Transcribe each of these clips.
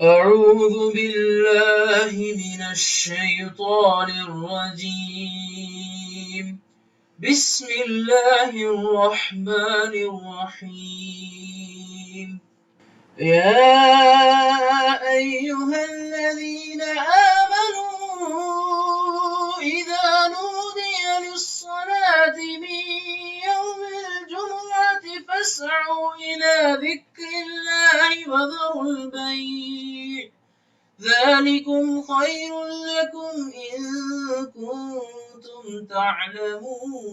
أعوذ بالله من الشيطان الرجيم. بسم الله الرحمن الرحيم. يا أيها الذين آمنوا إذا نودي للصلاة من يوم الجمعة فاسعوا إلى ذكر الله وذروا البيع ذلكم خير لكم إن كنتم تعلمون.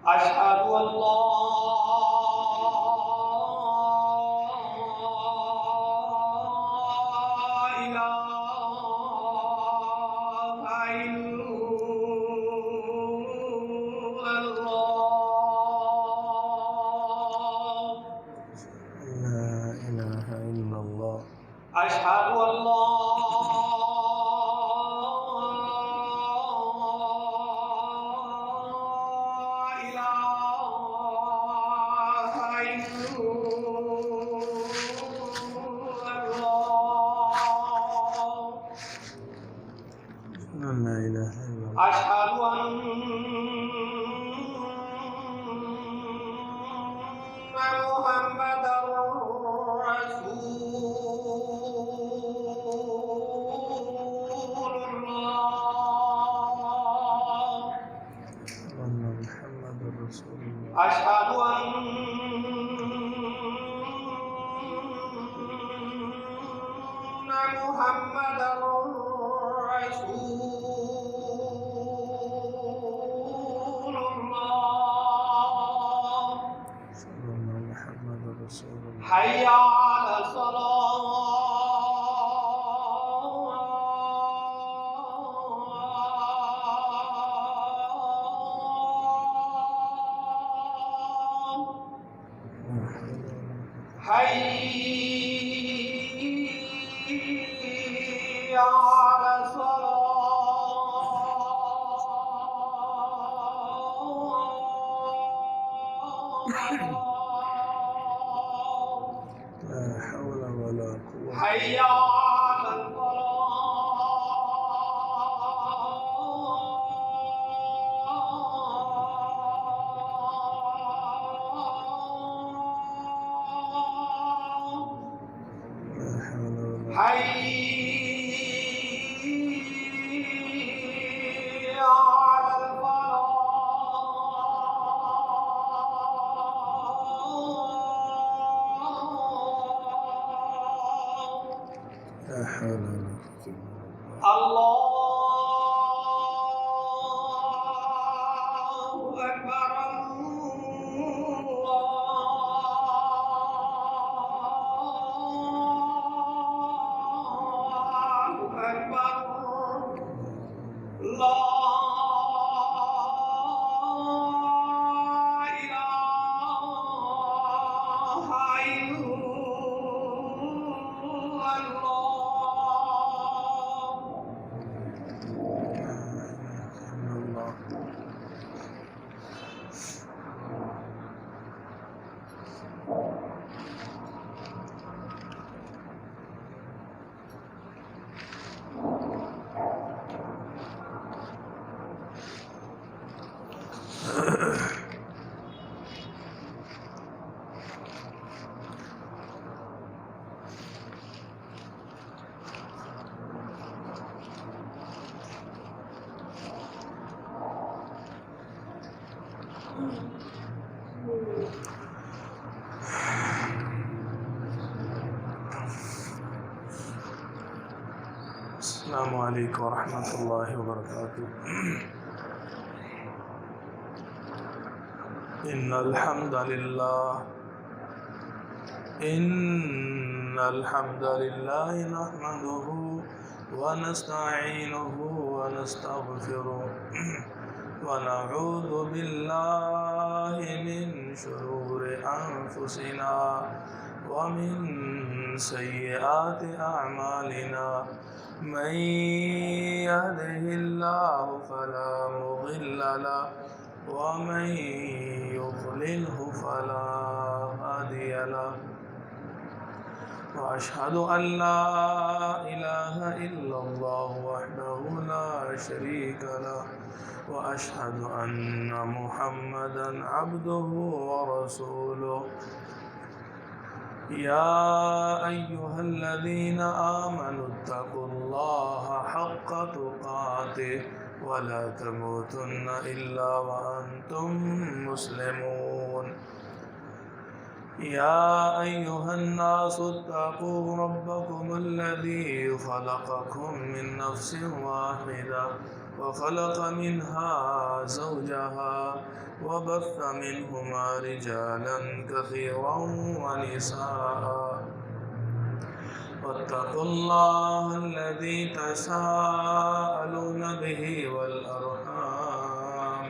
أشهد أن لا إله إلا الله. لا إله إلا الله. أشهد أن لا لا إله إلا الله. أشهد أن محمدًا رسول الله. أن محمد رسول الله. أشهد أن محمدًا رسول الله. أن محمد رسول الله. حي على الصلاة. حي على الصلاة. لا حول ولا قوة. حي على الفلاح. لا حول ولا قوة. حي على الفلاح. لا حول ولا قوة. الله أكبر. الله أكبر. لا إله إلا الله. السلام علیکم ورحمۃ اللہ وبرکاتہ. ان الحمد للہ نحمده ونستعینه ونستغفره ونعوذ باللہ من شرور انفسنا ومن سیئات اعمالنا من يهده الله فلا مضل له ومن يضلله فلا هادي له وأشهد أن لا إله إلا الله وحده لا شريك له وأشهد أن محمدا عبده ورسوله. يا أيها الذين آمنوا اتقوا الله حق تقاته ولا تموتن إلا وأنتم مسلمون. يا أيها الناس اتقوا ربكم الذي خلقكم من نفس واحدة وخلق منها زوجها وبث منهما رجالا كثيرا ونساء واتقوا الله الذي تساءلون به والأرحام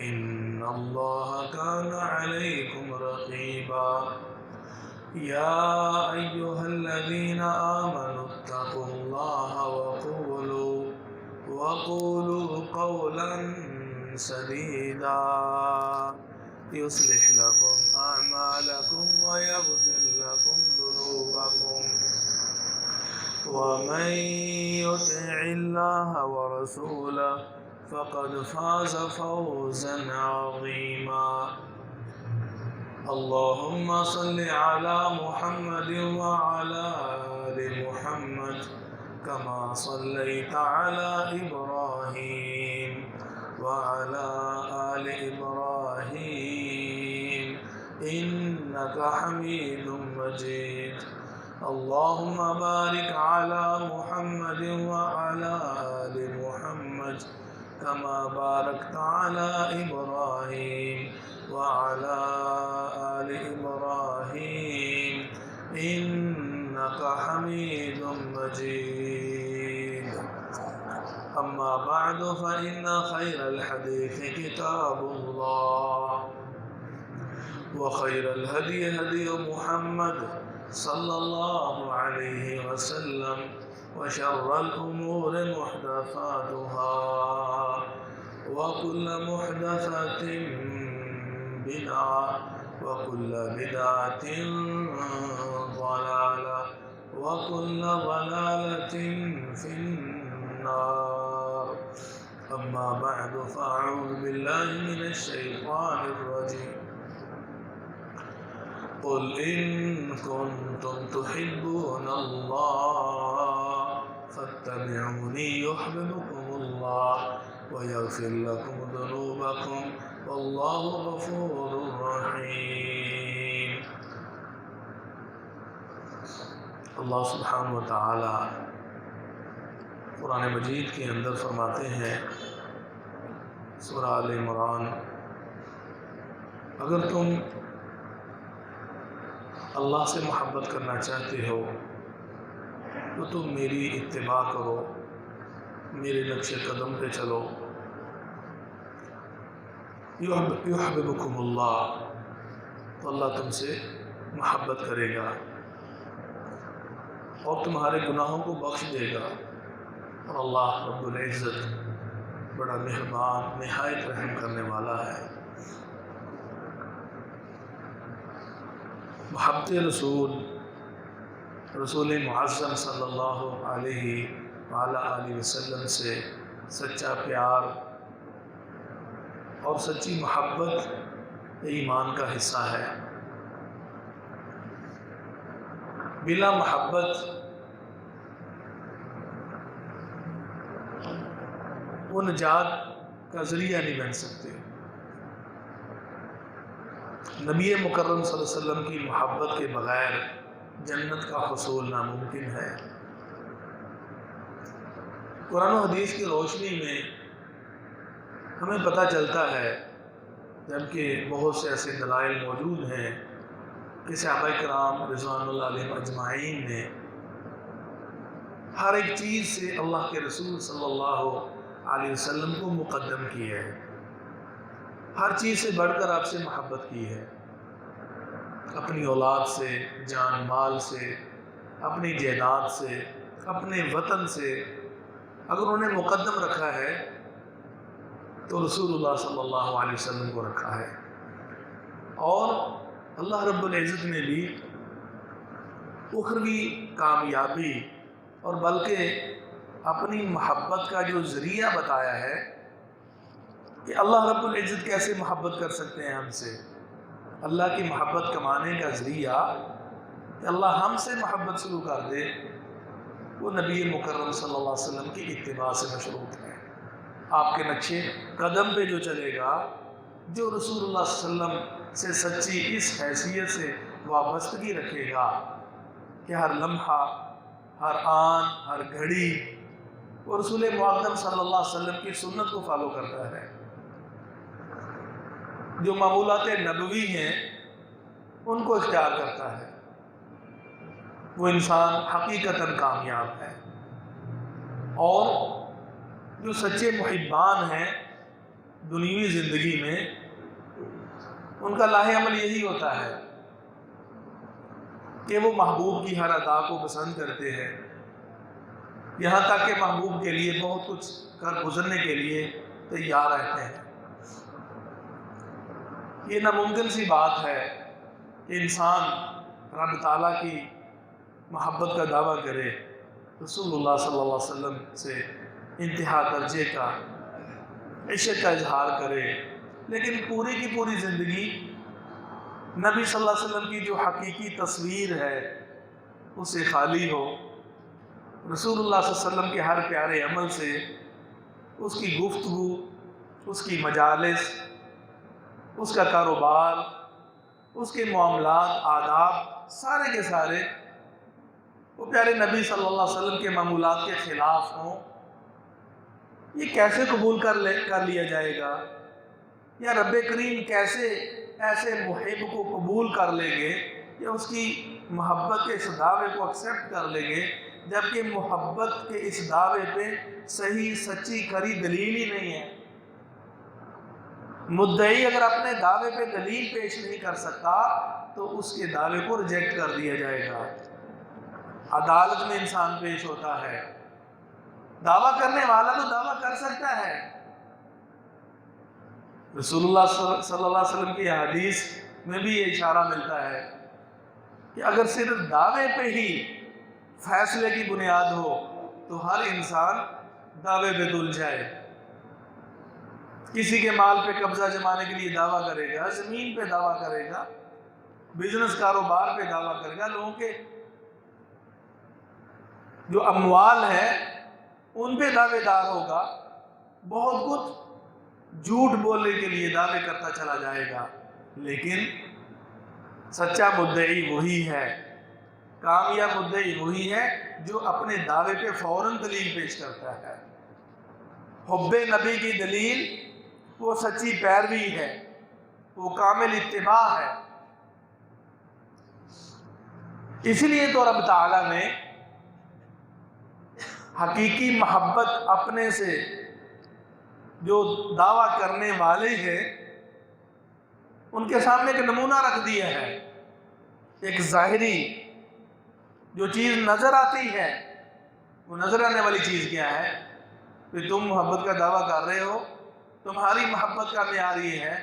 إن الله كان عليكم رقيبا. يا أيها الذين آمنوا اتقوا الله وقولوا قولا سديدا يصلح لكم أعمالكم ويغفر لكم ذنوبكم ومن يطع الله ورسوله فقد فاز فوزا عظيما. اللهم صل على محمد وعلى آل محمد كما صليت على إبراهيم وعلى آل إبراهيم إنك حميد مجيد. اللهم بارك على محمد وعلى آل محمد كما باركت على إبراهيم وعلى آل إبراهيم إنك حميد مجيد. أما بعد فإن خير الحديث كتاب الله وخير الهدي هدي محمد صلى الله عليه وسلم وشر الأمور محدثاتها وكل محدثة بدعة وكل بدعة ضلالة وكل ضلالة في النار. أما بعد فأعوذ بالله من الشيطان الرجيم. قل إن كنتم تحبون الله فاتبعوني يحببكم الله ويغفر لكم ذنوبكم والله غفور رحيم. اللہ سبحانہ وتعالی قرآن مجید کے اندر فرماتے ہیں سورہ آل عمران، اگر تم اللہ سے محبت کرنا چاہتے ہو تو تم میری اتباع کرو، میرے نقش قدم پہ چلو. یحببکم اللہ، تو اللہ تم سے محبت کرے گا اور تمہارے گناہوں کو بخش دے گا. اور اللہ رب العزت بڑا مہربان نہایت رحم کرنے والا ہے. محبت رسول معظم صلی اللہ علیہ وآلہ وسلم سے سچا پیار اور سچی محبت ایمان کا حصہ ہے. بلا محبت وہ نجات کا ذریعہ نہیں بن سکتے. نبی مکرم صلی اللہ علیہ وسلم کی محبت کے بغیر جنت کا حصول ناممکن ہے. قرآن و حدیث کی روشنی میں ہمیں پتہ چلتا ہے، جبکہ بہت سے ایسے دلائل موجود ہیں کہ صحابہ کرام رضوان اللہ علیہم اجمعین نے ہر ایک چیز سے اللہ کے رسول صلی اللہ علیہ وسلم کو مقدم کی ہے، ہر چیز سے بڑھ کر آپ سے محبت کی ہے، اپنی اولاد سے، جان مال سے، اپنی جائیداد سے، اپنے وطن سے اگر انہوں نے مقدم رکھا ہے تو رسول اللہ صلی اللہ علیہ وسلم کو رکھا ہے۔ اور اللہ رب العزت نے بھی اخروی کامیابی اور بلکہ اپنی محبت کا جو ذریعہ بتایا ہے کہ اللہ رب العزت کیسے محبت کر سکتے ہیں ہم سے، اللہ کی محبت کمانے کا ذریعہ کہ اللہ ہم سے محبت شروع کر دے، وہ نبی مکرم صلی اللہ علیہ وسلم کی اتباع سے مشروط ہے۔ آپ کے نقشے قدم پہ جو چلے گا، جو رسول اللہ صلی اللہ علیہ وسلم سے سچی اس حیثیت سے وابستگی رکھے گا کہ ہر لمحہ، ہر آن، ہر گھڑی وہ رسول معظم صلی اللہ علیہ وسلم کی سنت کو فالو کرتا ہے، جو معمولات نبوی ہیں ان کو اختیار کرتا ہے، وہ انسان حقیقتاً کامیاب ہے۔ اور جو سچے محبان ہیں دنیوی زندگی میں، ان کا لاہ عمل یہی ہوتا ہے کہ وہ محبوب کی ہر ادا کو پسند کرتے ہیں، یہاں تک کہ محبوب کے لیے بہت کچھ کر گزرنے کے لیے تیار رہتے ہیں۔ یہ ناممکن سی بات ہے کہ انسان رب تعالیٰ کی محبت کا دعویٰ کرے، رسول اللہ صلی اللہ علیہ وسلم سے انتہا درجے کا عشق کا اظہار کرے، لیکن پوری کی پوری زندگی نبی صلی اللہ علیہ وسلم کی جو حقیقی تصویر ہے اس سے خالی ہو، رسول اللہ صلی اللہ علیہ وسلم کے ہر پیارے عمل سے، اس کی گفتگو، اس کی مجالس، اس کا کاروبار، اس کے معاملات، آداب، سارے کے سارے وہ پیارے نبی صلی اللہ علیہ وسلم کے معمولات کے خلاف ہوں، یہ کیسے قبول کر لیا جائے گا؟ یا رب کریم کیسے ایسے محب کو قبول کر لیں گے یا اس کی محبت کے اس دعوے کو ایکسیپٹ کر لیں گے، جبکہ محبت کے اس دعوے پہ صحیح سچی کھری دلیل ہی نہیں ہے؟ مدعی اگر اپنے دعوے پہ دلیل پیش نہیں کر سکتا تو اس کے دعوے کو ریجیکٹ کر دیا جائے گا۔ عدالت میں انسان پیش ہوتا ہے، دعویٰ کرنے والا تو دعویٰ کر سکتا ہے۔ رسول اللہ صلی اللہ علیہ وسلم کی حدیث میں بھی یہ اشارہ ملتا ہے کہ اگر صرف دعوے پہ ہی فیصلے کی بنیاد ہو تو ہر انسان دعوے پہ تل جائے، کسی کے مال پہ قبضہ جمانے کے لیے دعویٰ کرے گا، زمین پہ دعویٰ کرے گا، بزنس کاروبار پہ دعویٰ کرے گا، لوگوں کے جو اموال ہے ان پہ دعوے دار ہوگا، بہت کچھ جھوٹ بولنے کے لیے دعوے کرتا چلا جائے گا، لیکن سچا مدعی وہی ہے، کامیاب مدعی وہی ہے جو اپنے دعوے پہ فوراً دلیل پیش کرتا ہے۔ حب نبی کی دلیل وہ سچی پیروی ہے، وہ کامل اتباع ہے۔ اسی لیے تو رب تعالیٰ نے حقیقی محبت اپنے سے جو دعویٰ کرنے والے ہیں ان کے سامنے ایک نمونہ رکھ دیا ہے، ایک ظاہری جو چیز نظر آتی ہے، وہ نظر آنے والی چیز کیا ہے کہ تم محبت کا دعویٰ کر رہے ہو، تمہاری محبت کا معیار یہ ہے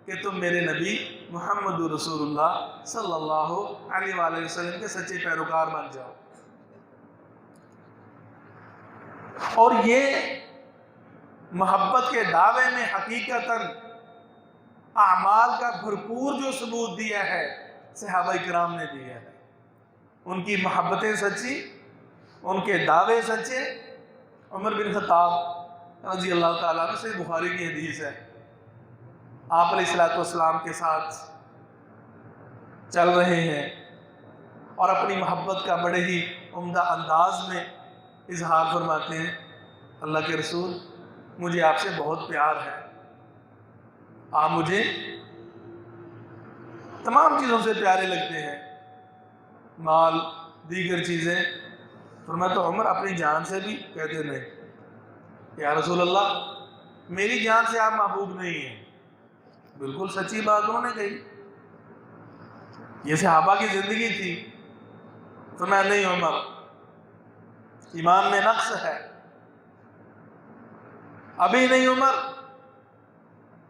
کہ تم میرے نبی محمد رسول اللہ صلی اللہ علیہ وآلہ وسلم کے سچے پیروکار بن جاؤ۔ اور یہ محبت کے دعوے میں حقیقتاً اعمال کا بھرپور جو ثبوت دیا ہے صحابہ کرام نے دیا ہے، ان کی محبتیں سچی، ان کے دعوے سچے۔ عمر بن خطاب رضی اللہ تعالیٰ عنہ سے بخاری کی حدیث ہے، آپ علیہ السلام کے ساتھ چل رہے ہیں اور اپنی محبت کا بڑے ہی عمدہ انداز میں اظہار فرماتے ہیں اللہ کے رسول مجھے آپ سے بہت پیار ہے، آپ مجھے تمام چیزوں سے پیارے لگتے ہیں، مال دیگر چیزیں۔ فرمایا تو عمر اپنی جان سے بھی؟ کہتے نہیں یا رسول اللہ میری جان سے آپ محبوب نہیں ہیں۔ بالکل سچی بات انہوں نے کہی، یہ صحابہ کی زندگی تھی۔ فرمایا نہیں عمر، ایمان میں نقص ہے، ابھی نہیں عمر،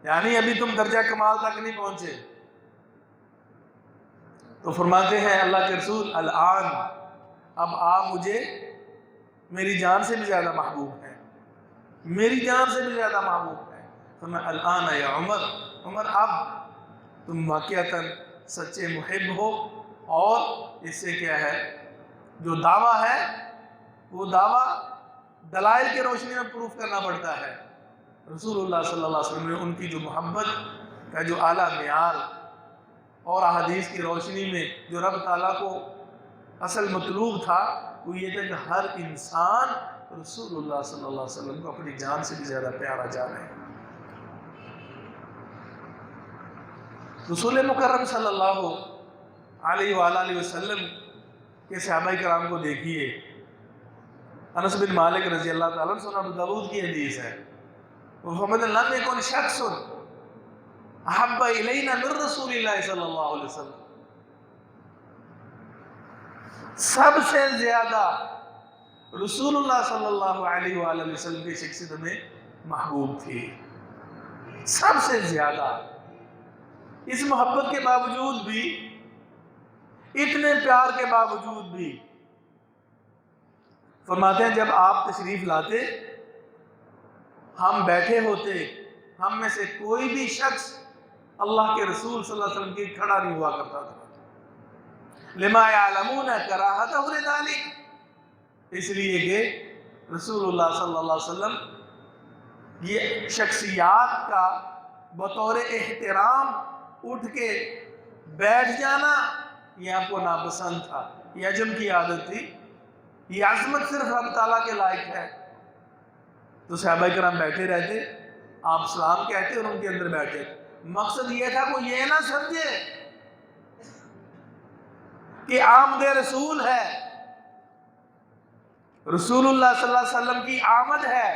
یعنی ابھی تم درجہ کمال تک نہیں پہنچے۔ تو فرماتے ہیں اللہ کے رسول الآن، اب آپ مجھے میری جان سے بھی زیادہ محبوب ہیں، میری جان سے بھی زیادہ محبوب ہیں۔ فرمایا الآن یا عمر، عمر اب تم واقعتاً سچے محب ہو، اور اس سے کیا ہے جو دعویٰ ہے وہ دعویٰ دلائل کی روشنی میں پروف کرنا پڑتا ہے۔ رسول اللہ صلی اللہ علیہ وسلم نے ان کی جو محبت کا جو اعلیٰ معیار اور احادیث کی روشنی میں جو رب تعالیٰ کو اصل مطلوب تھا وہ یہ تھا کہ ہر انسان رسول اللہ صلی اللہ علیہ وسلم کو اپنی جان سے بھی زیادہ پیارا جانے۔ رسول مکرم صلی اللہ علیہ وآلہ وسلم کے صحابہ کرام کو دیکھیے۔ انس بن مالک رضی اللہ تعالیٰ عنہ، ابو داؤد کی حدیث ہے، وہ فرماتے ہیں لم یکن شخص احب الینا من رسول اللہ صلی اللہ علیہ وسلم، سب سے زیادہ رسول اللہ صلی اللہ علیہ وآلہ وسلم کی شخصیت میں محبوب تھی، سب سے زیادہ۔ اس محبت کے باوجود بھی، اتنے پیار کے باوجود بھی، فرماتے ہیں جب آپ تشریف لاتے ہم بیٹھے ہوتے، ہم میں سے کوئی بھی شخص اللہ کے رسول صلی اللہ علیہ وسلم کی کھڑا نہیں ہوا کرتا تھا، لما یعلمون کراہتہ لذالک، اس لیے کہ رسول اللہ صلی اللہ علیہ وسلم یہ شخصیات کا بطور احترام اٹھ کے بیٹھ جانا یہ آپ کو ناپسند تھا، یہ عجم کی عادت تھی، یہ عظمت صرف رب تعالیٰ کے لائق ہے۔ تو صحابہ کرام بیٹھے رہتے، آپ سلام کہتے اور ان کے اندر بیٹھے، مقصد یہ تھا کہ یہ نہ سمجھے کہ آمد رسول ہے، رسول اللہ صلی اللہ علیہ وسلم کی آمد ہے،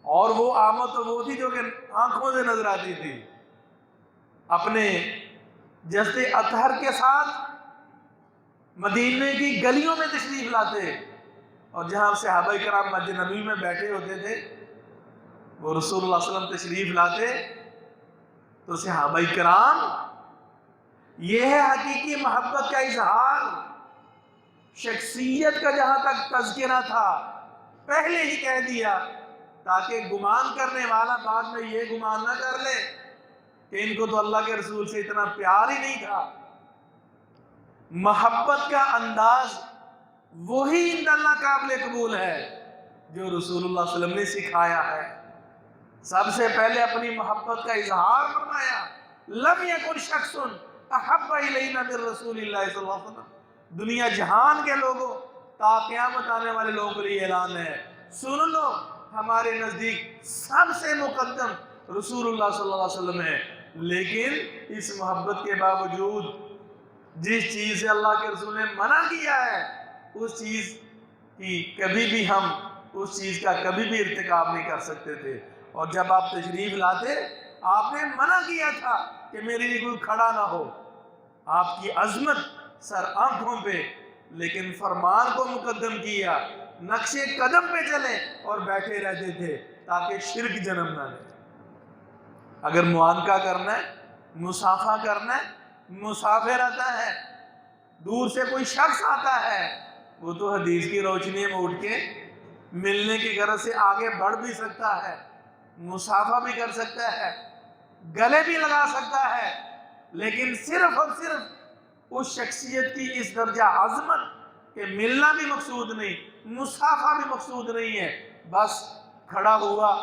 اور وہ آمد تو وہ تھی جو کہ آنکھوں سے نظر آتی تھی۔ اپنے جسد اطہر کے ساتھ مدینے کی گلیوں میں تشریف لاتے، اور جہاں صحابہ کرام مسجد نبوی میں بیٹھے ہوتے تھے وہ رسول اللہ صلی اللہ علیہ وسلم تشریف لاتے تو صحابہ کرام یہ ہے حقیقی محبت کا اظہار، شخصیت کا جہاں تک تذکرہ تھا پہلے ہی کہہ دیا تاکہ گمان کرنے والا بعد میں یہ گمان نہ کر لے کہ ان کو تو اللہ کے رسول سے اتنا پیار ہی نہیں تھا۔ محبت کا انداز وہی عند اللہ قابل قبول ہے جو رسول اللہ صلی اللہ علیہ وسلم نے سکھایا ہے۔ سب سے پہلے اپنی محبت کا اظہار فرمایا، لم یکن شخص احب الینا من رسول اللہ صلی اللہ علیہ وسلم، دنیا جہان کے لوگوں تا قیامت آنے والے لوگوں کے لیے اعلان ہے، سن لو ہمارے نزدیک سب سے مقدم رسول اللہ صلی اللہ علیہ وسلم ہے۔ لیکن اس محبت کے باوجود جس چیز سے اللہ کے رسول نے منع کیا ہے اس چیز کی کبھی بھی ہم اس چیز کا کبھی بھی ارتکاب نہیں کر سکتے تھے۔ اور جب آپ تشریف لاتے آپ نے منع کیا تھا کہ میرے لیے کوئی کھڑا نہ ہو، آپ کی عظمت سر آنکھوں پہ، لیکن فرمان کو مقدم کیا، نقش قدم پہ چلے اور بیٹھے رہتے تھے تاکہ شرک جنم نہ لے۔ اگر معانقہ کرنا ہے، مصافحہ کرنا ہے، مسافر آتا ہے، دور سے کوئی شخص آتا ہے، وہ تو حدیث کی روشنی میں اٹھ کے ملنے کی غرض سے آگے بڑھ بھی سکتا ہے، مصافحہ بھی کر سکتا ہے، گلے بھی لگا سکتا ہے، لیکن صرف اور صرف اس شخصیت کی اس درجہ عظمت کہ ملنا بھی مقصود نہیں، مصافحہ بھی مقصود نہیں ہے، بس کھڑا ہوا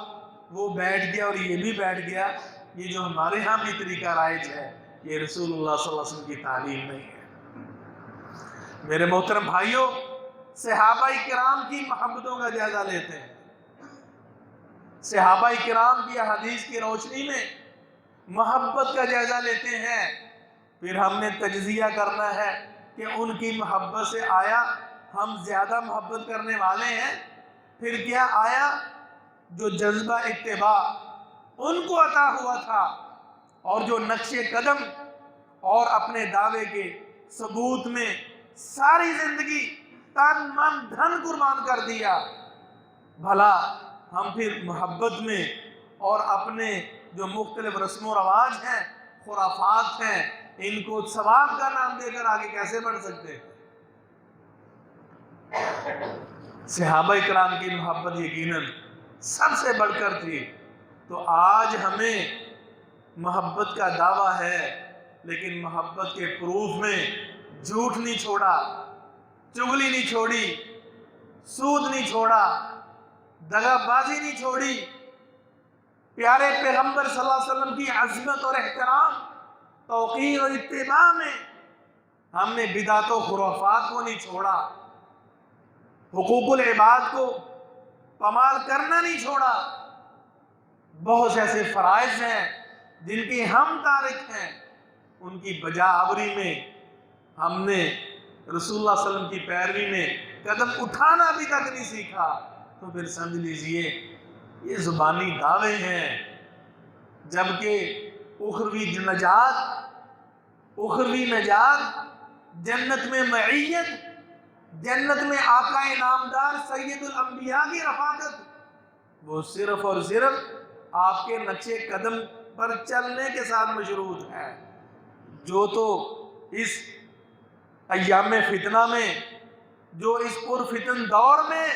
وہ بیٹھ گیا اور یہ بھی بیٹھ گیا، یہ جو ہمارے ہاں بھی طریقہ رائج ہے یہ رسول اللہ صلی اللہ علیہ وسلم کی تعلیم نہیں ہے۔ میرے محترم بھائیوں، صحابہ کرام کی محبتوں کا جائزہ لیتے ہیں۔ صحابہ کرام کی حدیث کی روشنی میں محبت کا جائزہ لیتے ہیں، پھر ہم نے تجزیہ کرنا ہے کہ ان کی محبت سے آیا ہم زیادہ محبت کرنے والے ہیں؟ پھر کیا آیا جو جذبہ اتباع ان کو عطا ہوا تھا اور جو نقش قدم اور اپنے دعوے کے ثبوت میں ساری زندگی تن من دھن قربان کر دیا، بھلا ہم پھر محبت میں اور اپنے جو مختلف رسم و رواج ہیں، خرافات ہیں، ان کو ثواب کا نام دے کر آگے کیسے بڑھ سکتے ہیں؟ صحابہ کرام کی محبت یقیناً سب سے بڑھ کر تھی۔ تو آج ہمیں محبت کا دعویٰ ہے، لیکن محبت کے پروف میں جھوٹ نہیں چھوڑا، چغلی نہیں چھوڑی، سود نہیں چھوڑا، دغا بازی نہیں چھوڑی، پیارے پیغمبر صلی اللہ علیہ وسلم کی عظمت اور احترام، توقیر اور اتباع میں ہم نے بدعت و خرافات کو نہیں چھوڑا، حقوق العباد کو پامال کرنا نہیں چھوڑا۔ بہت سے ایسے فرائض ہیں جن کے ہم تارک ہیں، ان کی بجا آوری میں ہم نے رسول اللہ صلی اللہ علیہ وسلم کی پیروی میں قدم اٹھانا بھی تک نہیں سیکھا، تو پھر سمجھ لیجئے یہ زبانی دعوے ہیں، جبکہ اخروی نجات، جنت میں معیت، جنت میں آقا نامدار سید الانبیاء کی رفاقت، وہ صرف اور صرف آپ کے نقش قدم پر چلنے کے ساتھ مشروط ہے۔ جو تو اس ایام فتنہ میں، جو اس پرفتن دور میں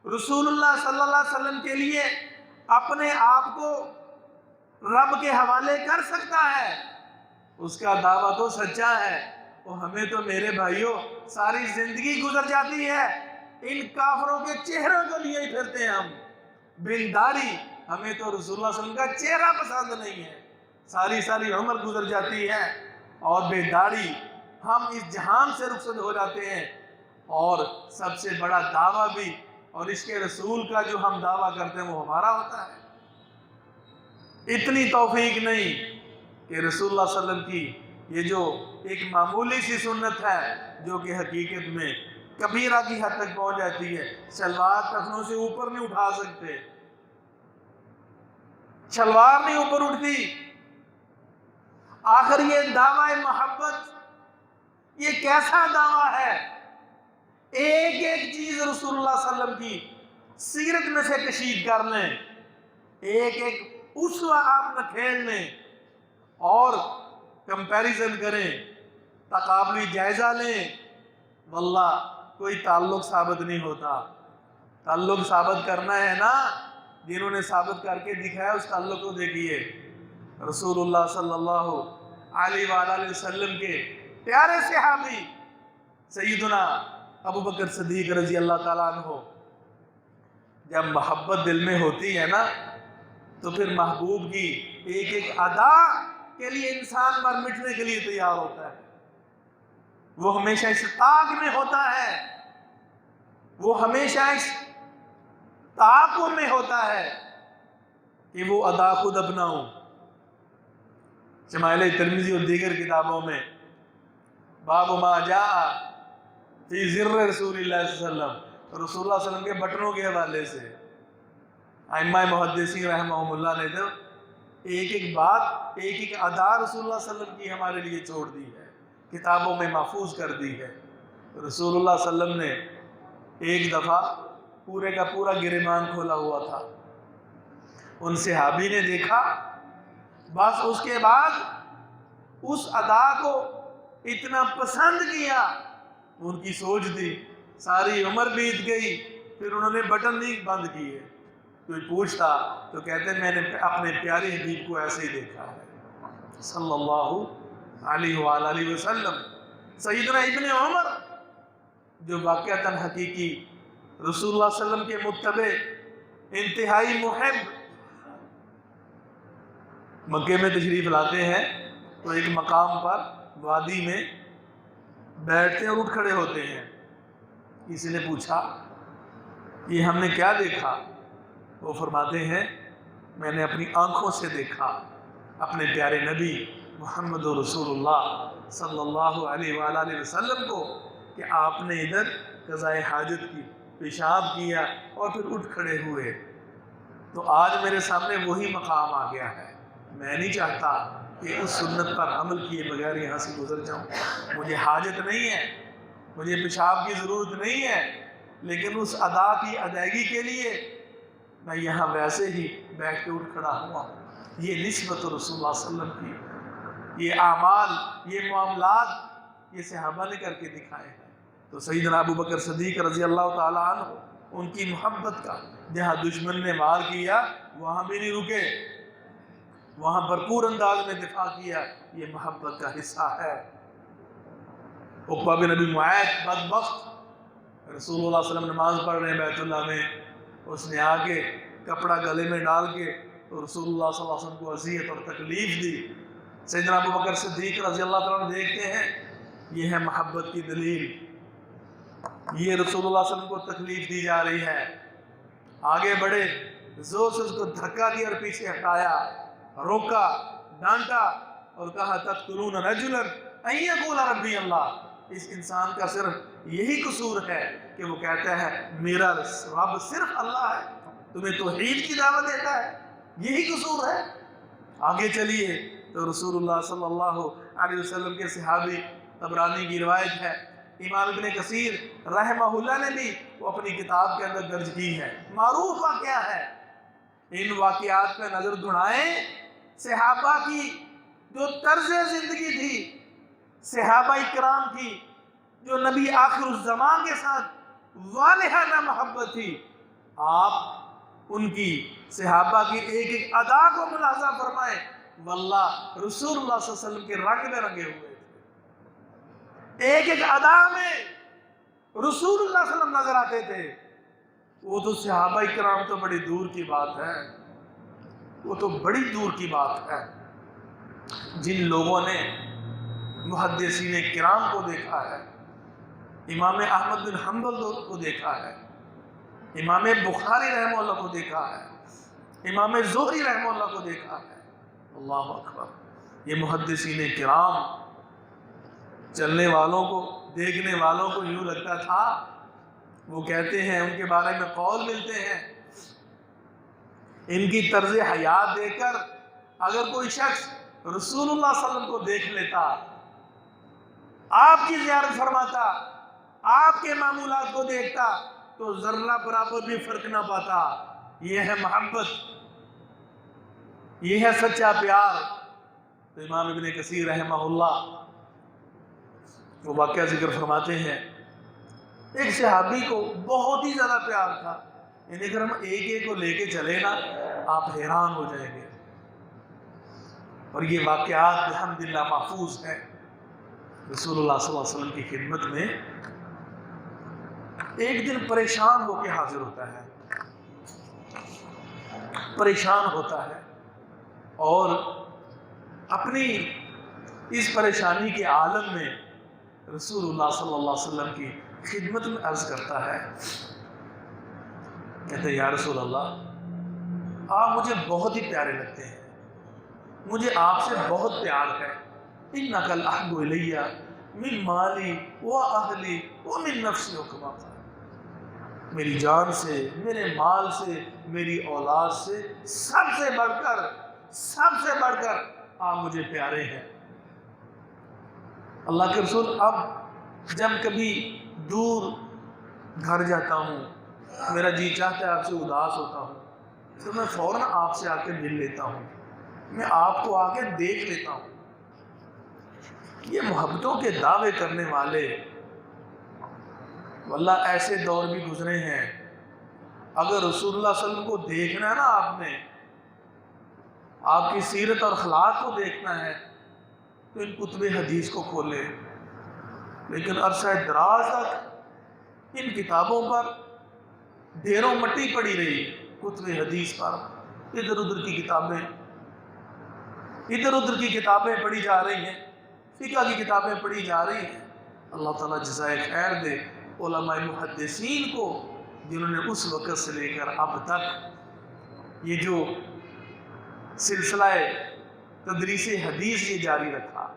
رسول اللہ صلی اللہ علیہ وسلم کے لیے اپنے آپ کو رب کے حوالے کر سکتا ہے، اس کا دعویٰ تو سچا ہے۔ وہ ہمیں تو میرے بھائیوں ساری زندگی گزر جاتی ہے ان کافروں کے چہروں کو لیے ہی پھرتے ہیں ہم، بن داری، ہمیں تو رسول اللہ صلی اللہ علیہ وسلم کا چہرہ پسند نہیں ہے، ساری عمر گزر جاتی ہے اور بے داڑھی ہم اس جہان سے رخصت ہو جاتے ہیں، اور سب سے بڑا دعویٰ بھی اور اس کے رسول کا جو ہم دعویٰ کرتے ہیں وہ ہمارا ہوتا ہے۔ اتنی توفیق نہیں کہ رسول اللہ صلی اللہ علیہ وسلم کی یہ جو ایک معمولی سی سنت ہے جو کہ حقیقت میں کبیرہ کی حد تک پہنچ جاتی ہے، شلوار ٹخنوں سے اوپر نہیں اٹھا سکتے، شلوار نہیں اوپر اٹھتی۔ آخر یہ دعویٰ محبت یہ کیسا دعویٰ ہے؟ ایک ایک چیز رسول اللہ صلی اللہ علیہ وسلم کی سیرت میں سے کشید کر لیں، ایک ایک اسوہ آپ نہ کھیل لیں اور کمپیریزن کریں، تقابلی جائزہ لیں، واللہ کوئی تعلق ثابت نہیں ہوتا۔ تعلق ثابت کرنا ہے نا، جنہوں نے ثابت کر کے دکھایا اس تعلق کو دیکھیے۔ رسول اللہ صلی اللہ علیہ وآلہ وسلم کے پیارے صحابی سیدنا ابو بکر صدیق رضی اللہ تعالیٰ عنہ، جب محبت دل میں ہوتی ہے نا تو پھر محبوب کی ایک ایک ادا کے لیے انسان مر مٹنے کے لیے تیار ہوتا ہے۔ وہ ہمیشہ اس طاق میں ہوتا ہے، وہ ہمیشہ اس تعاقب میں ہوتا ہے کہ وہ ادا خود اپناؤں۔ شمائل ترمذی اور دیگر کتابوں میں باب ما جاء فی ذر رسول اللہ صلی اللہ علیہ وسلم، رسول اللہ صلی اللہ علیہ وسلم کے بٹنوں کے حوالے سے ائمہ محدثین رحمہم اللہ نے تو ایک ایک بات، ایک ایک ادا رسول اللہ صلی اللہ علیہ وسلم کی ہمارے لیے چھوڑ دی ہے، کتابوں میں محفوظ کر دی ہے۔ رسول اللہ صلی اللہ علیہ وسلم نے ایک دفعہ پورے کا پورا گریبان کھولا ہوا تھا، ان صحابی نے دیکھا، بس اس کے بعد اس ادا کو اتنا پسند کیا، ان کی سوچ تھی ساری عمر بیت گئی، پھر انہوں نے بٹن نہیں بند کیے۔ کوئی پوچھتا تو کہتے ہیں میں نے اپنے پیارے حبیب کو ایسے ہی دیکھا ہے صلی اللہ علیہ وآلہ وسلم۔ سیدنا ابن عمر جو واقعتاً حقیقی رسول اللہ صلی اللہ علیہ وسلم کے متبع، انتہائی محب، مکے میں تشریف لاتے ہیں تو ایک مقام پر وادی میں بیٹھتے اور اٹھ کھڑے ہوتے ہیں۔ کسی نے پوچھا یہ ہم نے کیا دیکھا؟ وہ فرماتے ہیں میں نے اپنی آنکھوں سے دیکھا اپنے پیارے نبی محمد رسول اللہ صلی اللہ علیہ وآلہ وسلم کو کہ آپ نے ادھر قضاء حاجت کی، پیشاب کیا اور پھر اٹھ کھڑے ہوئے۔ تو آج میرے سامنے وہی مقام آ گیا ہے۔ میں نہیں چاہتا کہ اس سنت پر عمل کیے بغیر یہاں سے گزر جاؤں۔ مجھے حاجت نہیں ہے، مجھے پیشاب کی ضرورت نہیں ہے، لیکن اس ادا کی ادائیگی کے لیے میں یہاں ویسے ہی بیٹھ کے اٹھ کھڑا ہوا ہوں۔ یہ نسبت رسول اللہ صلی اللہ علیہ وسلم کی، یہ اعمال، یہ معاملات یہ صحابہ نے کر کے دکھائے ہیں۔ تو سیدنا ابو بکر صدیق رضی اللہ تعالیٰ عنہ ان کی محبت کا جہاں دشمن نے وار کیا وہاں بھی نہیں رکے، وہاں بھرپور انداز میں دفاع کیا۔ یہ محبت کا حصہ ہے۔ عقبہ بن ابی معیط بدبخت رسول اللہ صلی اللہ علیہ وسلم نماز پڑھ رہے ہیں بیت اللہ میں، اس نے آ کے کپڑا گلے میں ڈال کے تو رسول اللہ صلی اللہ علیہ وسلم کو اذیت اور تکلیف دی۔ سیدنا ابو بکر صدیق رضی اللہ تعالیٰ عنہ دیکھتے ہیں یہ ہے محبت کی دلیل، یہ رسول اللہ صلی اللہ علیہ وسلم کو تکلیف دی جا رہی ہے۔ آگے بڑھے، زور سے اس کو دھکا دیا اور پیچھے ہٹایا، روکا، ڈانٹا اور کہا تقتلون رجلا ان یقول ربی اللہ۔ اس انسان کا صرف یہی قصور ہے کہ وہ کہتا ہے میرا رب صرف اللہ ہے، تمہیں توحید کی دعوت دیتا ہے، یہی قصور ہے۔ آگے چلیے تو رسول اللہ صلی اللہ علیہ وسلم کے صحابی، طبرانی کی روایت ہے، امام ابن کثیر رحمہ اللہ نے بھی وہ اپنی کتاب کے اندر درج کی ہے۔ معروف واقعہ ہے، ان واقعات پہ نظر دوڑائیں۔ صحابہ کی جو طرز زندگی تھی، صحابہ اکرام کی جو نبی آخر الزمان کے ساتھ والہانہ محبت تھی، آپ ان کی صحابہ کی ایک ایک ادا کو ملاحظہ فرمائیں، واللہ رسول اللہ صلی اللہ علیہ وسلم کے رنگ میں رنگے ہوئے تھے۔ ایک ایک ادا میں رسول اللہ صلی اللہ علیہ وسلم نظر آتے تھے۔ وہ تو صحابہ اکرام تو بڑی دور کی بات ہے، وہ تو بڑی دور کی بات ہے۔ جن لوگوں نے محدثین کرام کو دیکھا ہے، امام احمد بن حنبل کو دیکھا ہے، امام بخاری رحمہ اللہ کو دیکھا ہے، امام زہری رحمہ اللہ کو دیکھا ہے، اللہ اکبر، یہ محدثین کرام چلنے والوں کو، دیکھنے والوں کو یوں لگتا تھا، وہ کہتے ہیں ان کے بارے میں قول ملتے ہیں، ان کی طرز حیات دیکھ کر اگر کوئی شخص رسول اللہ صلی اللہ علیہ وسلم کو دیکھ لیتا، آپ کی زیارت فرماتا، آپ کے معمولات کو دیکھتا تو ذرہ برابر بھی فرق نہ پاتا۔ یہ ہے محبت، یہ ہے سچا پیار۔ تو امام ابن کثیر رحمہ اللہ وہ واقعہ ذکر فرماتے ہیں، ایک صحابی کو بہت ہی زیادہ پیار تھا، یعنی اگر ہم ایک ایک کو لے کے چلے نا آپ حیران ہو جائیں گے۔ اور یہ واقعات الحمدللہ محفوظ ہیں۔ رسول اللہ صلی اللہ علیہ وسلم کی خدمت میں ایک دن پریشان ہو کے حاضر ہوتا ہے، پریشان ہوتا ہے اور اپنی اس پریشانی کے عالم میں رسول اللہ صلی اللہ علیہ وسلم کی خدمت میں عرض کرتا ہے، کہتے ہیں یا رسول اللہ آپ مجھے بہت ہی پیارے لگتے ہیں، مجھے آپ سے بہت پیار ہے، اِنَّكَ الْأَحْبُ إِلَيَّ مِن مَالِي وَأَهْلِي وَمِن نَفْسِي وَكَمَا قَالَ۔ میری جان سے، میرے مال سے، میری اولاد سے، سب سے بڑھ کر آپ مجھے پیارے ہیں۔ اللہ کے رسول اب جب کبھی دور گھر جاتا ہوں، میرا جی چاہتا ہے آپ سے اداس ہوتا ہوں تو میں فوراً آپ سے آ کے مل لیتا ہوں، میں آپ کو آ کے دیکھ لیتا ہوں۔ یہ محبتوں کے دعوے کرنے والے واللہ ایسے دور بھی گزرے ہیں، اگر رسول اللہ صلی اللہ علیہ وسلم کو دیکھنا ہے نا، آپ نے آپ کی سیرت اور اخلاق کو دیکھنا ہے تو ان کتب حدیث کو کھولے، لیکن عرصہ دراز تک ان کتابوں پر ڈھیروں مٹی پڑی رہی، کتب حدیث پر ادھر ادھر کی کتابیں پڑھی جا رہی ہیں، فقہ کی کتابیں پڑھی جا رہی ہیں۔ اللہ تعالیٰ جزائے خیر دے علماء محدثین کو، جنہوں نے اس وقت سے لے کر اب تک یہ جو سلسلہ تدریس حدیث یہ جاری رکھا،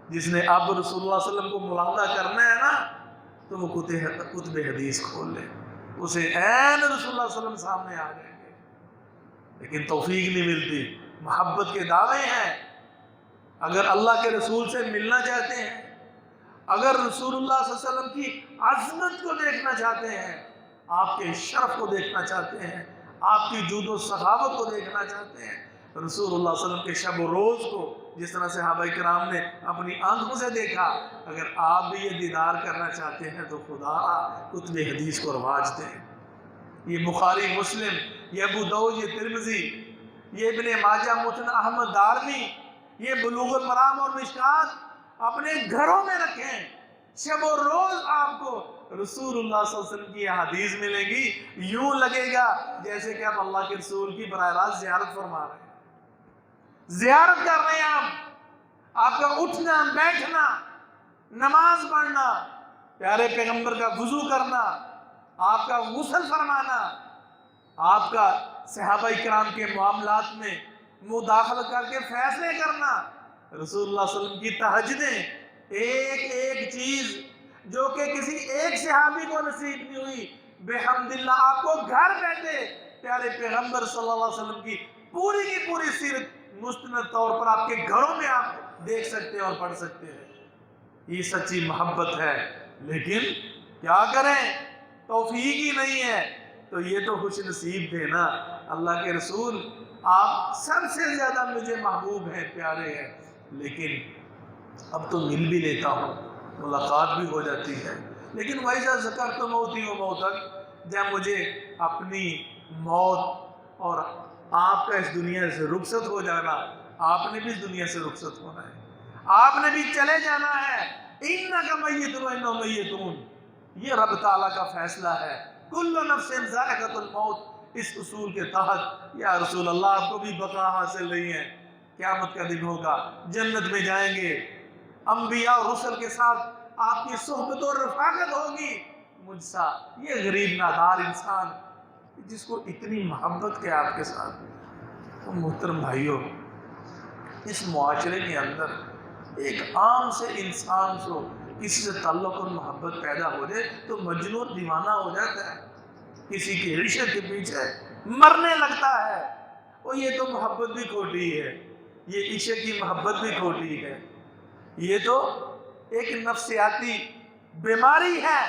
جس نے اب رسول اللہ صلی اللہ علیہ وسلم کو ملاحظہ کرنا ہے نا تو وہ کتب حدیث کھول لے، اسے عین رسول اللہ صلی اللہ علیہ وسلم سامنے آ جائیں گے، لیکن توفیق نہیں ملتی۔ محبت کے دعوے ہیں، اگر اللہ کے رسول سے ملنا چاہتے ہیں، اگر رسول اللہ صلی اللہ علیہ وسلم کی عظمت کو دیکھنا چاہتے ہیں، آپ کے شرف کو دیکھنا چاہتے ہیں، آپ کی جود و سخاوت کو دیکھنا چاہتے ہیں، رسول اللہ صلی اللہ علیہ وسلم کے شب و روز کو جس طرح صحابہ کرام نے اپنی آنکھوں سے دیکھا، اگر آپ بھی یہ دیدار کرنا چاہتے ہیں تو خدا کتب حدیث کو رواج دیں۔ یہ بخاری، مسلم، یہ ابو داؤد، یہ ترمذی، یہ ابن ماجہ، مسند احمد دارمی، یہ بلوغ المرام اور مشکات اپنے گھروں میں رکھیں۔ شب و روز آپ کو رسول اللہ صلی اللہ علیہ وسلم کی حدیث ملے گی، یوں لگے گا جیسے کہ آپ اللہ کے رسول کی براہ راست زیارت فرما رہے ہیں، زیارت کر رہے ہیں آپ کا اٹھنا، بیٹھنا، نماز پڑھنا، پیارے پیغمبر کا وضو کرنا، آپ کا غسل فرمانا، آپ کا صحابہ کرام کے معاملات میں مداخلت کر کے فیصلے کرنا، رسول اللہ صلی اللہ علیہ وسلم کی تہجدیں، ایک ایک چیز جو کہ کسی ایک صحابی کو نصیب نہیں ہوئی، بحمداللہ آپ کو گھر بیٹھے پیارے پیغمبر صلی اللہ علیہ وسلم کی پوری سیرت مستند طور پر آپ کے گھروں میں آپ دیکھ سکتے ہیں اور پڑھ سکتے ہیں۔ یہ سچی محبت ہے، لیکن کیا کریں، توفیق ہی نہیں ہے۔ تو یہ تو خوش نصیب تھے نا، اللہ کے رسول آپ سب سے زیادہ مجھے محبوب ہیں، پیارے ہیں، لیکن اب تو مل بھی لیتا ہوں، ملاقات بھی ہو جاتی ہے، لیکن وَإِذَا ذَكَرْتُ مَوْتِي وَمَوْتَكَ، جب مجھے اپنی موت اور آپ کا اس دنیا سے رخصت ہو جانا، آپ نے بھی اس دنیا سے رخصت ہونا ہے، آپ نے بھی چلے جانا ہے، إِنَّكَ مَيِّتٌ وَإِنَّهُم مَيِّتُونَ، یہ رب تعالیٰ کا فیصلہ ہے، كُلُّ نَفْسٍ ذَائِقَةُ الْمَوْتِ، اس اصول کے تحت یا رسول اللہ آپ کو بھی بقا حاصل نہیں ہے، قیامت کا دن ہوگا، جنت میں جائیں گے، انبیاء اور رسل کے ساتھ آپ کی صحبت و رفاقت ہوگی، مجھ سا یہ غریب نادار انسان جس کو اتنی محبت ہے آپ کے ساتھ۔ تو محترم بھائیوں، اس معاشرے کے اندر ایک عام سے انسان سے کسی سے تعلق اور محبت پیدا ہو جائے تو مجنون دیوانہ ہو جاتا ہے، کسی کی عشق کے پیچھے مرنے لگتا ہے، اور یہ تو محبت بھی کھوٹی ہے، یہ عشق کی محبت بھی کھوٹی ہے، یہ تو ایک نفسیاتی بیماری ہے،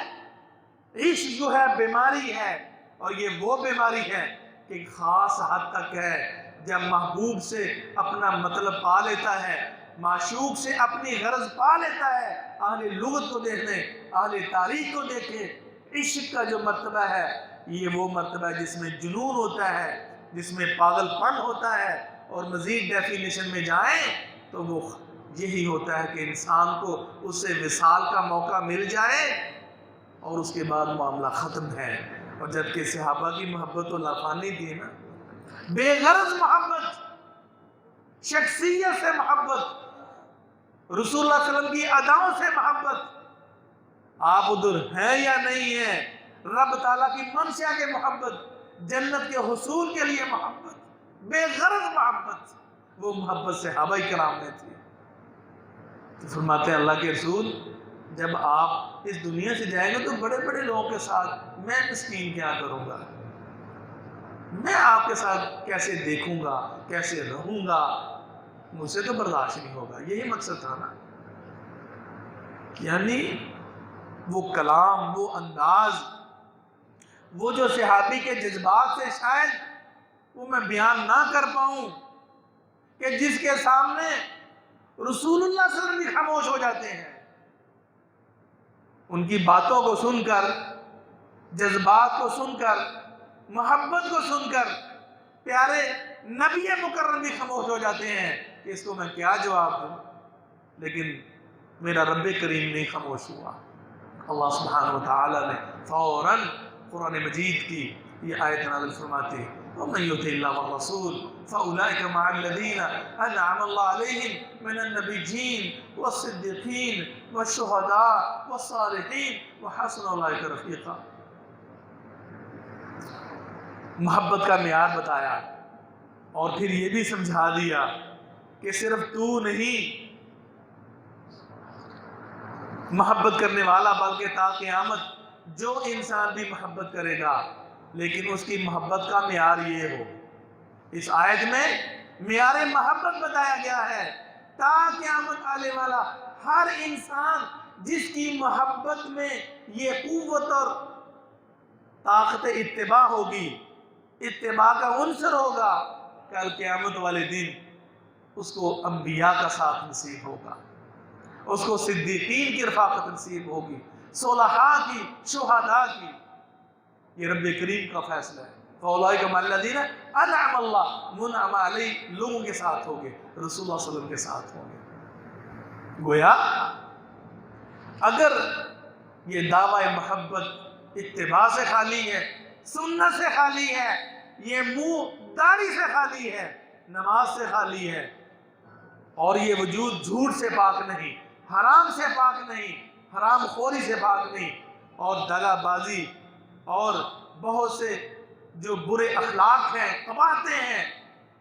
عشق جو ہے بیماری ہے، اور یہ وہ بیماری ہے کہ خاص حد تک ہے، جب محبوب سے اپنا مطلب پا لیتا ہے، معشوق سے اپنی غرض پا لیتا ہے، اہل لغت کو دیکھیں، اہل تاریخ کو دیکھیں، عشق کا جو مرتبہ ہے یہ وہ مرتبہ ہے جس میں جنون ہوتا ہے، جس میں پاگل پن ہوتا ہے، اور مزید ڈیفینیشن میں جائیں تو وہ یہی ہوتا ہے کہ انسان کو اس سے وصال کا موقع مل جائے اور اس کے بعد معاملہ ختم ہے۔ اور جبکہ صحابہ کی محبت و لافانی تھی نا، بے غرض محبت، شخصیت سے محبت، رسول اللہ صلی اللہ علیہ وسلم کی اداؤں سے محبت، آپ ادھر ہیں یا نہیں ہیں، رب تعالیٰ کی منشا کے محبت، جنت کے حصول کے لیے محبت، بے غرض محبت، وہ محبت صحابہ کرام نے تھی۔ تو فرماتے ہیں اللہ کے رسول، جب آپ اس دنیا سے جائیں گے تو بڑے بڑے لوگوں کے ساتھ میں مسکین کیا کروں گا، میں آپ کے ساتھ کیسے دیکھوں گا، کیسے رہوں گا، مجھ سے تو برداشت نہیں ہوگا۔ یہی مقصد تھا نا، یعنی وہ کلام، وہ انداز، وہ جو صحابی کے جذبات سے شاید وہ میں بیان نہ کر پاؤں، کہ جس کے سامنے رسول اللہ صلی اللہ علیہ وسلم بھی خاموش ہو جاتے ہیں، ان کی باتوں کو سن کر، جذبات کو سن کر، محبت کو سن کر پیارے نبی مکرم بھی خاموش ہو جاتے ہیں کہ اس کو میں کیا جواب دوں، لیکن میرا رب کریم نہیں خاموش ہوا۔ اللہ سبحانہ وتعالی نے فوراً قرآن مجید کی یہ آیت نازل فرماتے ہیں، وَمَن يُطِعِ اللَّهَ وَالرَّسُولَ فَأُولَٰئِكَ مَعَ الَّذِينَ أَنْعَمَ اللَّهُ عَلَيْهِم مِّنَ النَّبِيِّينَ وَالصِّدِّيقِينَ وَالشُّهَدَاءِ وَالصَّالِحِينَ وَحَسُنَ أُولَٰئِكَ رَفِيقًا۔ محبت کا معیار بتایا اور پھر یہ بھی سمجھا دیا کہ صرف تو نہیں محبت کرنے والا بلکہ تا قیامت جو انسان بھی محبت کرے گا لیکن اس کی محبت کا معیار یہ ہو. اس آیت میں معیار محبت بتایا گیا ہے. تا قیامت آنے والا ہر انسان جس کی محبت میں یہ قوت اور طاقت اتباع ہوگی، اتباع کا عنصر ہوگا، کل قیامت والے دن اس کو انبیاء کا ساتھ نصیب ہوگا، اس کو صدیقین کی رفاقت نصیب ہوگی، صلحاء کی، شہداء کی. یہ رب کریم کا فیصلہ ہے. فَأُولَٰئِكَ مَعَ الَّذِينَ أَنْعَمَ اللَّهُ مُنْعَمَ عَلَيْهِمْ لوگوں کے ساتھ ہوگے، رسول اللہ صلی اللہ علیہ وسلم کے ساتھ ہوگے. گویا اگر یہ دعوی محبت اتباع سے خالی ہے، سنت سے خالی ہے، یہ منہ داڑھی سے خالی ہے، نماز سے خالی ہے، اور یہ وجود جھوٹ سے پاک نہیں، حرام سے پاک نہیں، حرام خوری سے پاک نہیں، اور دغا بازی اور بہت سے جو برے اخلاق ہیں، قباحتیں ہیں،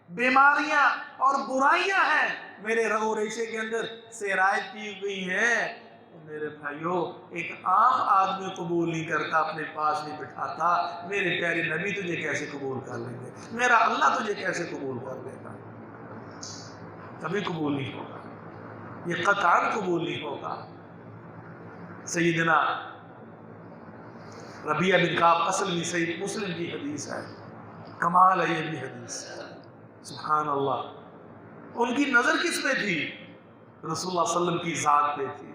بیماریاں اور برائیاں ہیں میرے رگ و ریشے کے اندر سرایت کی ہوئی ہیں. میرے بھائیوں، ایک عام آدمی قبول نہیں کرتا، اپنے پاس نہیں بٹھاتا. میرے پیارے نبی تجھے کیسے قبول کر لیں گے؟ میرا اللہ تجھے کیسے قبول کر لے گا؟ کبھی قبول نہیں ہوگا، یہ قطعاً قبول نہیں ہوگا. سیدنا ربیعہ بن کعب اسلمی صحیح مسلم کی حدیث ہے، کمال ہے یہ بھی حدیث. سبحان اللہ. ان کی نظر کس پہ تھی؟ رسول اللہ صلی اللہ علیہ وسلم کی ذات پہ تھی.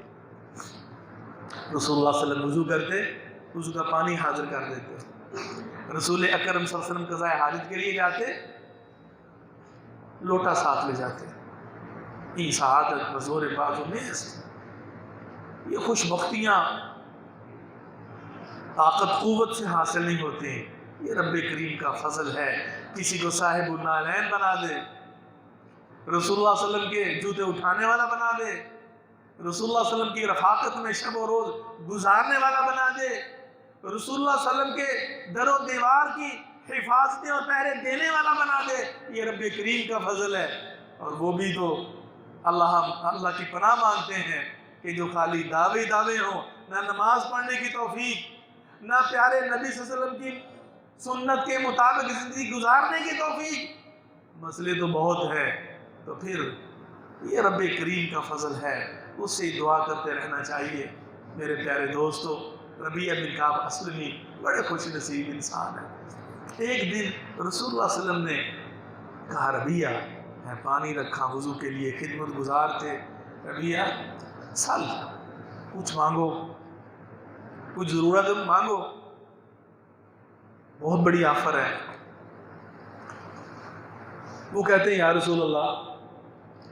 رسول اللہ صلی اللہ علیہ وسلم وضو کرتے، وضو کا پانی حاضر کر دیتے. رسول اکرم صلی اللہ علیہ وسلم قضاء حاجت کے لیے جاتے، لوٹا ساتھ لے جاتے. این سعادت بزور بازو نیست. یہ خوش بختیاں طاقت قوت سے حاصل نہیں ہوتے، یہ رب کریم کا فضل ہے. کسی کو صاحب النعلین بنا دے، رسول اللہ صلی اللہ علیہ وسلم کے جوتے اٹھانے والا بنا دے، رسول اللہ صلی اللہ علیہ وسلم کی رفاقت میں شب و روز گزارنے والا بنا دے، رسول اللہ صلی اللہ علیہ وسلم کے در و دیوار کی حفاظتیں اور پہرے دینے والا بنا دے. یہ رب کریم کا فضل ہے. اور وہ بھی تو اللہ کی پناہ مانگتے ہیں کہ جو خالی دعوے ہوں، نہ نماز پڑھنے کی توفیق، نہ پیارے نبی صلی اللہ علیہ وسلم کی سنت کے مطابق زندگی گزارنے کی توفیق. مسئلے تو بہت ہے. تو پھر یہ رب کریم کا فضل ہے، اس سے دعا کرتے رہنا چاہیے. میرے پیارے دوستو، ربیعہ بن کعب اسلمی بڑے خوش نصیب انسان ہیں. ایک دن رسول اللہ صلی اللہ علیہ وسلم نے کہا، ربیعہ میں پانی رکھا وضو کے لیے، خدمت گزار تھے. ربیعہ سل، کچھ مانگو، کچھ ضرورت مانگو، بہت بڑی آفر ہے. وہ کہتے ہیں یا رسول اللہ،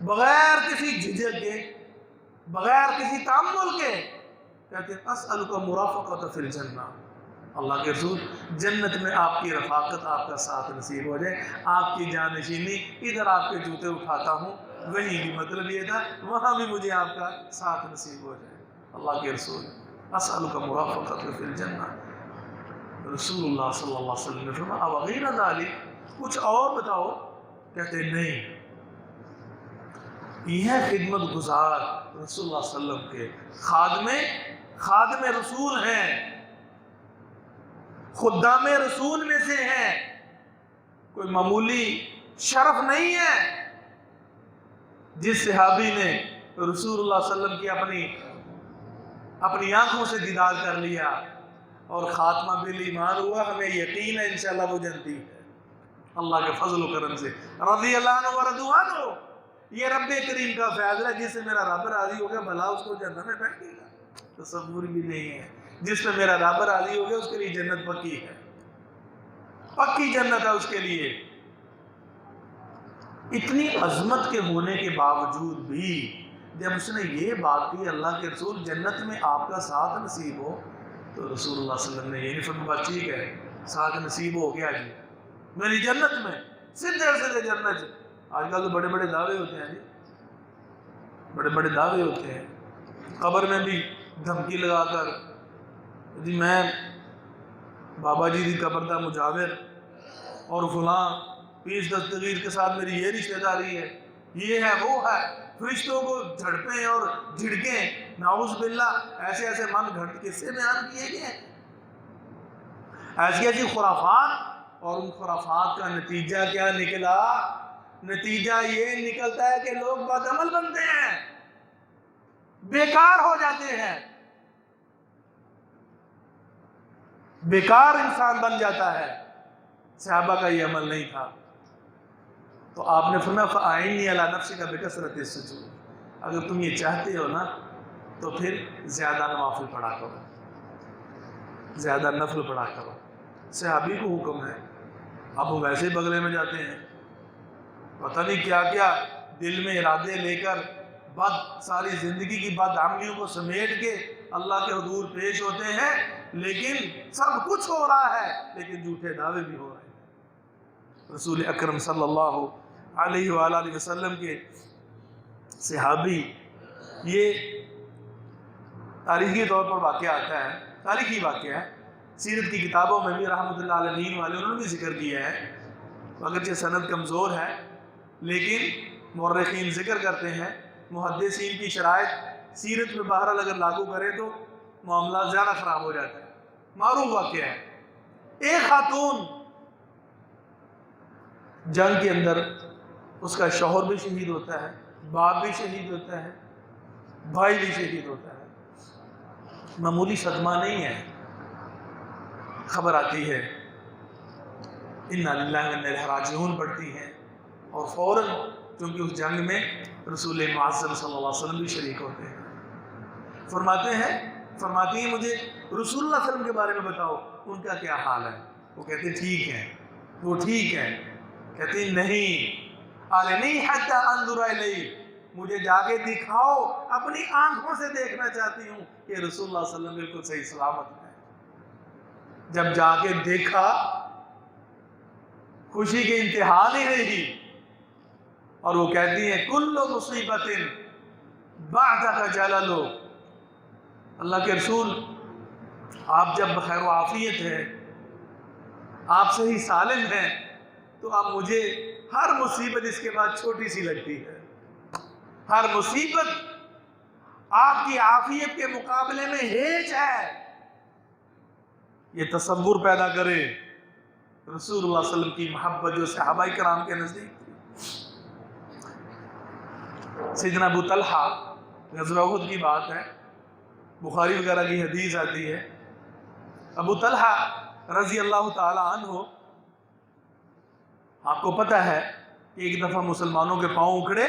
بغیر کسی جھجک کے، بغیر کسی تعمل کے کہتے ہیں اسألک مرافقۃ فی الجنہ. اللہ کے رسول، جنت میں آپ کی رفاقت، آپ کا ساتھ نصیب ہو جائے، آپ کی جانشینی. ادھر آپ کے جوتے اٹھاتا ہوں، وہیں بھی مطلب یہ تھا وہاں بھی مجھے آپ کا ساتھ نصیب ہو جائے. اللہ کے رسول، اسألک مرافقۃ فی الجنہ. رسول اللہ صلی اللہ علیہ وسلم نے فرمایا اَوَغَيْرَ ذَلِكَ، کچھ اور بتاؤ. کہتے ہیں نہیں، یہ ہے خدمت گزار رسول اللہ صلی اللہ علیہ وسلم کے خادم رسول ہیں، خدام رسول میں سے ہیں. کوئی معمولی شرف نہیں ہے. جس صحابی نے رسول اللہ صلی اللہ علیہ وسلم کی اپنی آنکھوں سے دیدار کر لیا اور خاتمہ بالایمان ہوا، ہمیں یقین ہے انشاءاللہ وہ جنتی ہے اللہ کے فضل و کرم سے. رضی اللہ عنہ ورضوا عنہ. یہ رب کریم کا فیض ہے. جس سے میرا رب راضی ہو گیا بھلا اس کو جنت میں بیٹھے گا. تصور بھی نہیں ہے. جس پہ میرا رب راضی ہو گیا اس کے لیے جنت پکی ہے، پکی جنت ہے اس کے لیے. اتنی عظمت کے ہونے کے باوجود بھی جب اس نے یہ بات کی اللہ کے رسول جنت میں آپ کا ساتھ نصیب ہو، تو رسول اللہ صلی اللہ علیہ وسلم نے یہ نہیں فرمایا ٹھیک ہے ساتھ نصیب ہو گیا جی میری جنت میں، سیدھے جنت. آج کل تو بڑے بڑے دعوے ہوتے ہیں جی، بڑے بڑے دعوے ہوتے ہیں. قبر میں بھی دھمکی لگا کر جی میں بابا جی دی قبر دا مجاور، اور فلاں پیش دستگیر کے ساتھ میری یہ رشتہ داری ہے، یہ ہے وہ ہے، فرشتوں کو جھڑپیں اور جھڑکیں، نعوذ باللہ ایسے ایسے من گھڑت قصے بیان کیے گئے ہیں، ایسی ایسی خرافات. اور ان خرافات کا نتیجہ کیا نکلا؟ نتیجہ یہ نکلتا ہے کہ لوگ بدعمل بنتے ہیں، بیکار ہو جاتے ہیں، بیکار انسان بن جاتا ہے. صحابہ کا یہ عمل نہیں تھا. تو آپ نے فرمایا فَأَعِنِّي عَلَىٰ نَفْسِكَ بِكَثْرَةِ السُّجُودِ، اگر تم یہ چاہتے ہو نا تو پھر زیادہ نوافل پڑھا کرو، زیادہ نفل پڑھا کرو. صحابی کو حکم ہے، اب وہ ویسے بغلے میں جاتے ہیں، پتہ نہیں کیا کیا دل میں ارادے لے کر ساری زندگی کی بد عملیوں کو سمیٹ کے اللہ کے حضور پیش ہوتے ہیں، لیکن سب کچھ ہو رہا ہے لیکن جھوٹے دعوے بھی ہو رہے ہیں. رسول اکرم صلی اللہ علیہ وآلہ وسلم کے صحابی، یہ تاریخی طور پر واقعہ آتا ہے، تاریخی واقعہ ہے، سیرت کی کتابوں میں بھی رحمۃ اللہ علیہ والے انہوں نے بھی ذکر کیا ہے، اگرچہ سند کمزور ہے لیکن مورخین ذکر کرتے ہیں، محدثین کی شرائط سیرت میں بہرحال اگر لاگو کریں تو معاملات زیادہ خراب ہو جاتے ہیں. معروف واقعہ ہے، ایک خاتون جنگ کے اندر اس کا شوہر بھی شہید ہوتا ہے، باپ بھی شہید ہوتا ہے، بھائی بھی شہید ہوتا ہے. معمولی صدمہ نہیں ہے. خبر آتی ہے اِنَّا لِلَّهِ وَإِنَّا إِلَيْهِ رَاجِعُونَ پڑھتی ہیں، اور فوراً کیونکہ اس جنگ میں رسول معظم صلی اللہ علیہ وسلم بھی شریک ہوتے ہیں. فرماتی ہیں مجھے رسول اللہ صلی اللہ علیہ وسلم کے بارے میں بتاؤ، ان کا کیا حال ہے؟ وہ کہتے ہیں ٹھیک ہے، وہ ٹھیک ہے. کہتے ہیں نہیں، أَرِنِي حَتَّى أَنظُرَ إِلَيْهِ، مجھے جا کے دکھاؤ، اپنی آنکھوں سے دیکھنا چاہتی ہوں کہ رسول اللہ صلی اللہ علیہ وسلم بالکل صحیح سلامت ہے. جب جا کے دیکھا خوشی کی انتہا نہیں رہی، اور وہ کہتی ہیں کل مصیبت بعدک جلل، اللہ کے رسول آپ جب بخیر و عافیت ہیں، آپ صحیح سالم ہیں، تو اب مجھے ہر مصیبت اس کے بعد چھوٹی سی لگتی ہے. ہر مصیبت آپ کی عافیت کے مقابلے میں ہیچ ہے. یہ تصور پیدا کرے رسول اللہ صلی اللہ علیہ وسلم کی محبت جو صحابہ کرام کے نزدیک تھی. سیدنا ابو طلحہ، غزوہ احد کی بات ہے، بخاری وغیرہ کی حدیث آتی ہے، ابو طلحہ رضی اللہ تعالی عنہ، آپ کو پتہ ہے کہ ایک دفعہ مسلمانوں کے پاؤں اکھڑے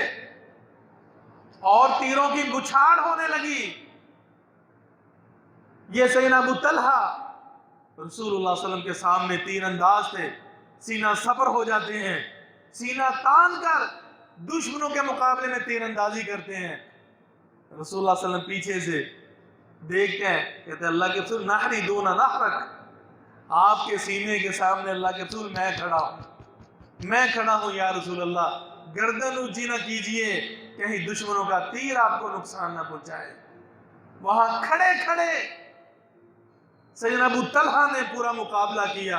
اور تیروں کی بچھاڑ ہونے لگی. یہ سیدنا ابو طلحہ رسول اللہ صلی اللہ علیہ وسلم کے سامنے تیر انداز تھے، سینہ سپر ہو جاتے ہیں، سینہ تان کر دشمنوں کے مقابلے میں تیر اندازی کرتے ہیں. رسول اللہ صلی اللہ علیہ وسلم پیچھے سے دیکھتے ہیں، کہتے ہیں اللہ کے رسول نحری دون نحرک، آپ کے سینے کے سامنے اللہ کے رسول میں کھڑا ہوں یا رسول اللہ، گردن اونچی نہ کیجئے کہیں دشمنوں کا تیر آپ کو نقصان نہ پہنچائے. وہاں کھڑے کھڑے سیدنا ابو طلحہ نے پورا مقابلہ کیا.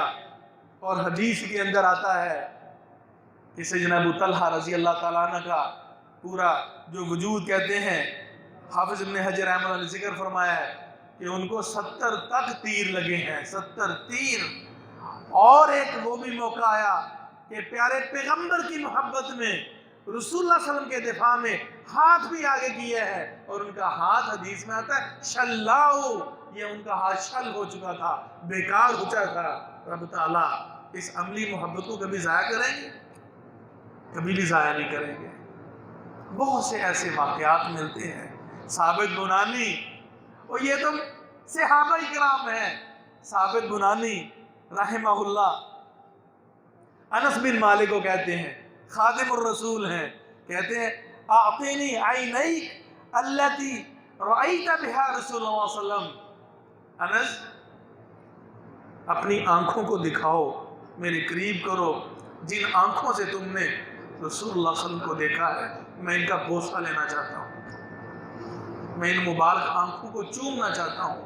اور حدیث کے اندر آتا ہے کہ سیدنا ابو طلحہ رضی اللہ تعالیٰ عنہ کا پورا جو وجود کہتے ہیں، حافظ ابن حجر رحمہ اللہ نے ذکر فرمایا ہے کہ ان کو 70 تک تیر لگے ہیں، 70 تیر. اور ایک وہ بھی موقع آیا کہ پیارے پیغمبر کی محبت میں رسول اللہ صلی اللہ علیہ وسلم کے دفاع میں ہاتھ بھی آگے کیا ہے، اور ان کا ہاتھ حدیث میں آتا ہے شلاؤ، یہ ان کا ہاتھ شل ہو چکا تھا، بیکار ہو چکا تھا. رب تعالیٰ اس عملی محبت کو کبھی ضائع کریں گے؟ کبھی بھی ضائع نہیں کریں گے. بہت سے ایسے واقعات ملتے ہیں. ثابت بنانی، اور یہ تو صحابہ کرام ہیں. ثابت بنانی رحمہ اللہ انس بن مالک کو کہتے ہیں، خادم الرسول ہیں، کہتے ہیں اعطینی عینیک التی رأیت بہا رسول اللہ صلی اللہ علیہ وسلم. انس اپنی آنکھوں کو دکھاؤ، میرے قریب کرو جن آنکھوں سے تم نے رسول اللہ صلی اللہ علیہ وسلم کو دیکھا ہے. میں ان کا بوسہ لینا چاہتا ہوں، میں ان مبارک آنکھوں کو چومنا چاہتا ہوں.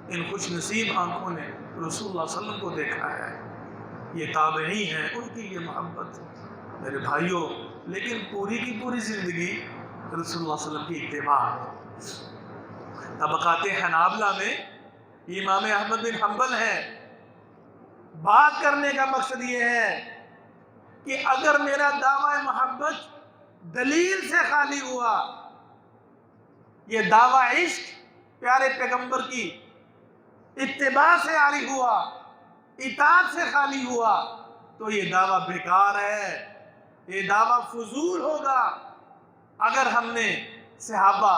ان خوش نصیب آنکھوں نے رسول اللہ صلی اللہ علیہ وسلم کو دیکھا ہے. یہ تابعی ہیں، ان کی یہ محبت میرے بھائیوں، لیکن پوری کی پوری زندگی رسول اللہ صلی اللہ علیہ وسلم کی اتباع ہے۔ طبقات حنابلہ میں امام احمد بن حنبل ہیں۔ بات کرنے کا مقصد یہ ہے کہ اگر میرا دعویٰ محبت دلیل سے خالی ہوا، یہ دعویٰ عشق پیارے پیغمبر کی اتباع سے عاری ہوا، اطاعت سے خالی ہوا، تو یہ دعویٰ بیکار ہے، یہ دعویٰ فضول ہوگا۔ اگر ہم نے صحابہ،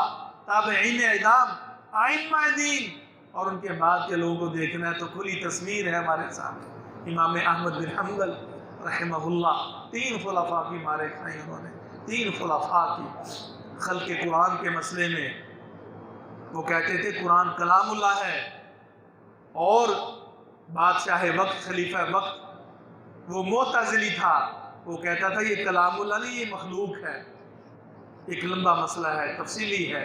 تابعین اعظام، ائمہ دین اور ان کے بعد کے لوگوں کو دیکھنا ہے تو کھلی تصویر ہے ہمارے سامنے۔ امام احمد بن حنبل رحمہ اللہ 3 خلفاء کی مارے کھائیں انہوں نے، 3 خلفاء کی۔ خلق قرآن کے مسئلے میں وہ کہتے تھے قرآن کلام اللہ ہے، اور بادشاہ وقت، خلیفہ وقت وہ معتزلی تھا، وہ کہتا تھا یہ کلام اللہ نہیں، یہ مخلوق ہے۔ ایک لمبا مسئلہ ہے، تفصیلی ہے۔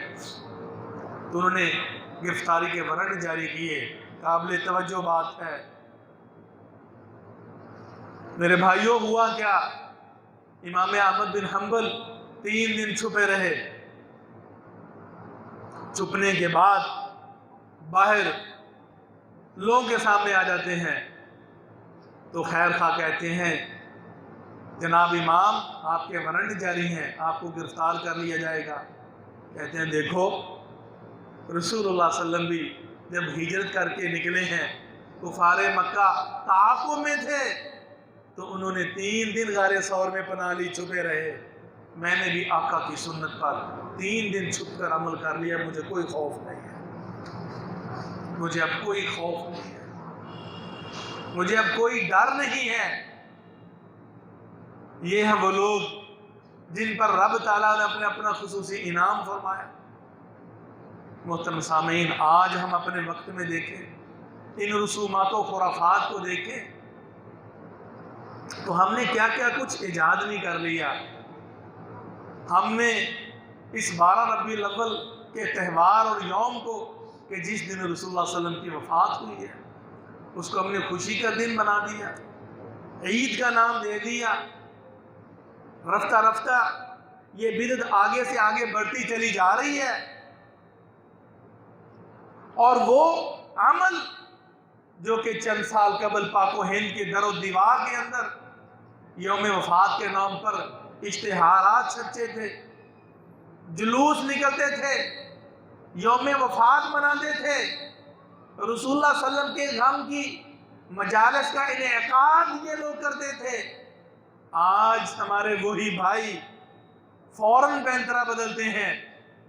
تو انہوں نے گرفتاری کے وارنٹ جاری کیے، قابل توجہ بات ہے۔ میرے بھائیوں، ہوا کیا؟ امام احمد بن حنبل 3 دن چھپے رہے۔ چھپنے کے بعد باہر لوگوں کے سامنے آ جاتے ہیں تو خیر خواہ کہتے ہیں جناب امام آپ کے وارنٹ جاری ہیں، آپ کو گرفتار کر لیا جائے گا۔ کہتے ہیں دیکھو رسول اللہ صلی اللہ علیہ وسلم بھی جب ہجرت کر کے نکلے ہیں کفار مکہ تعاقب میں تھے، تو انہوں نے 3 دن غار ثور میں پناہ لی، چھپے رہے۔ میں نے بھی آقا کی سنت پر 3 دن چھپ کر عمل کر لیا، مجھے کوئی خوف نہیں ہے، مجھے اب کوئی خوف نہیں ہے، مجھے اب کوئی ڈر نہیں ہے۔ یہ ہیں وہ لوگ جن پر رب تعالیٰ نے اپنا خصوصی انعام فرمایا۔ محترم سامعین، آج ہم اپنے وقت میں دیکھیں، ان رسومات و خرافات کو دیکھیں تو ہم نے کیا کیا کچھ ایجاد نہیں کر لیا۔ ہم نے اس 12 ربیع الاول کے تہوار اور یوم کو کہ جس دن رسول اللہ صلی اللہ علیہ وسلم کی وفات ہوئی ہے، اس کو ہم نے خوشی کا دن بنا دیا، عید کا نام دے دیا۔ رفتہ رفتہ یہ بدعت آگے سے آگے بڑھتی چلی جا رہی ہے، اور وہ عمل جو کہ چند سال قبل پاک و ہند کے در و دیوار کے اندر یوم وفات کے نام پر اشتہارات چھپتے تھے، جلوس نکلتے تھے، یوم وفات مناتے تھے، رسول اللہ صلی اللہ علیہ وسلم کے غم کی مجالس کا انعقاد یہ لوگ کرتے تھے۔ آج ہمارے وہی بھائی فوراً پینترا بدلتے ہیں،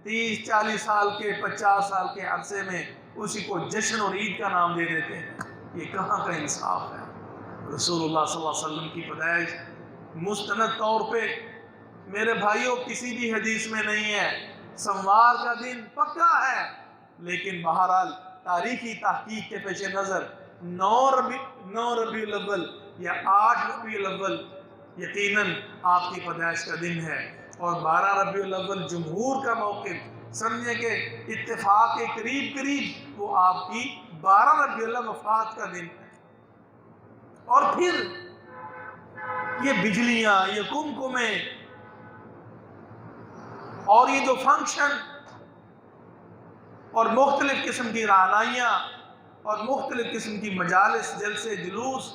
30-40 سال کے 50 سال کے عرصے میں اسی کو جشن اور عید کا نام دے دیتے ہیں۔ یہ کہاں کا انصاف ہے؟ رسول اللہ صلی اللہ علیہ وسلم کی پیدائش مستند طور پہ میرے بھائیوں کسی بھی حدیث میں نہیں ہے۔ سموار کا دن پکا ہے، لیکن بہرحال تاریخی تحقیق کے پیش نظر 9 ربیع الاول یا 8 ربیع الاول یقیناً آپ کی پیدائش کا دن ہے، اور 12 ربیع الاول جمہور کا موقف سمجھیں کہ اتفاق کے قریب قریب وہ آپ کی 12 ربیع الاول وفات کا دن ہے۔ اور پھر یہ بجلیاں، یہ کمکمے اور یہ جو فنکشن اور مختلف قسم کی رعنائیاں اور مختلف قسم کی مجالس، جلسے، جلوس،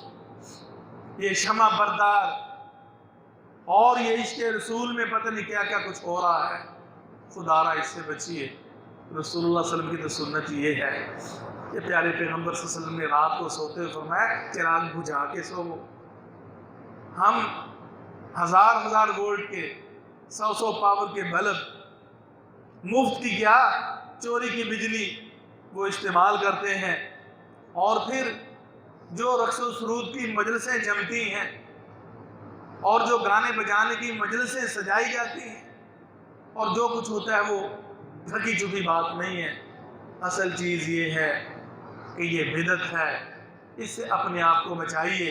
یہ شمع بردار اور یہ عشق رسول میں پتہ نہیں کیا کیا کچھ ہو رہا ہے، خدا را اس سے بچیے۔ رسول اللہ صلی اللہ علیہ وسلم کی تو سنت یہ ہے کہ پیارے پیغمبر صلی اللہ علیہ وسلم نے رات کو سوتے ہوئے فرمایا چراغ بجھا کے سو۔ ہم 1000 وولٹ کے 100 پاور کے بلب مفت کی کیا چوری کی بجلی وہ استعمال کرتے ہیں، اور پھر جو رقص و سرود کی مجلسیں جمتی ہیں اور جو گانے بجانے کی مجلسیں سجائی جاتی ہیں اور جو کچھ ہوتا ہے وہ تھکی چکی بات نہیں ہے۔ اصل چیز یہ ہے کہ یہ بدعت ہے، اس سے اپنے آپ کو بچائیے۔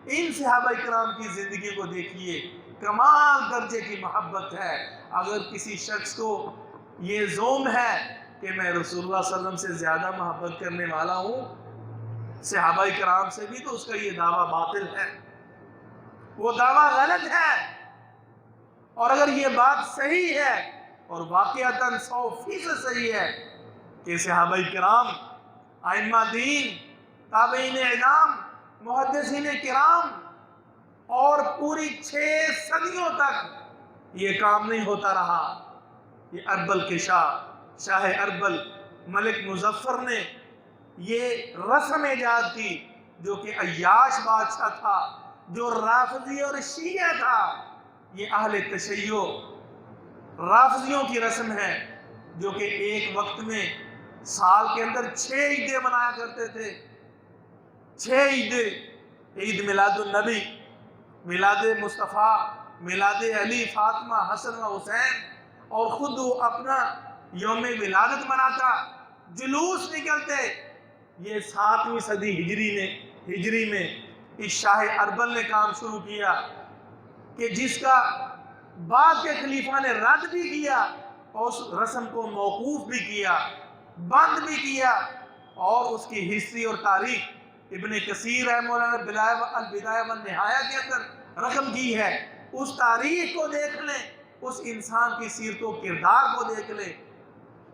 ان صحابہ کرام کی زندگی کو دیکھیے، کمال درجے کی محبت ہے۔ اگر کسی شخص کو یہ زوم ہے کہ میں رسول اللہ صلی اللہ علیہ وسلم سے زیادہ محبت کرنے والا ہوں صحابہ کرام سے بھی، تو اس کا یہ دعویٰ باطل ہے۔ وہ دعویٰ غلط ہے. اور اگر یہ بات صحیح ہے اور واقعتاً 100% صحیح ہے کہ صحابہ کرام، ائمہ دین، تابعین اعظام، محدثین کرام اور پوری 6 صدیوں تک یہ کام نہیں ہوتا رہا. یہ اربل کے شاہ اربل ملک مظفر نے یہ رسم ایجاد کی، جو کہ عیاش بادشاہ تھا، جو رافضی اور شیعہ تھا. یہ اہل تشیع رافضیوں کی رسم ہے، جو کہ ایک وقت میں سال کے اندر 6 عیدیں منایا کرتے تھے. 6 عیدیں: عید میلاد النبی، میلاد مصطفیٰ، میلاد علی، فاطمہ، حسن و حسین. اور خود وہ اپنا یوم ولادت مناتا، جلوس نکلتے. یہ 7ویں صدی ہجری میں اس شاہ اربل نے کام شروع کیا، کہ جس کا بعد کے خلیفہ نے رد بھی کیا اور اس رسم کو موقوف بھی کیا، بند بھی کیا. اور اس کی ہسٹری اور تاریخ ابن کثیر رحمہ اللہ البدایہ والنہایہ کے اندر رقم کی ہے. اس تاریخ کو دیکھ لیں، اس انسان کی سیرت و کردار کو دیکھ لیں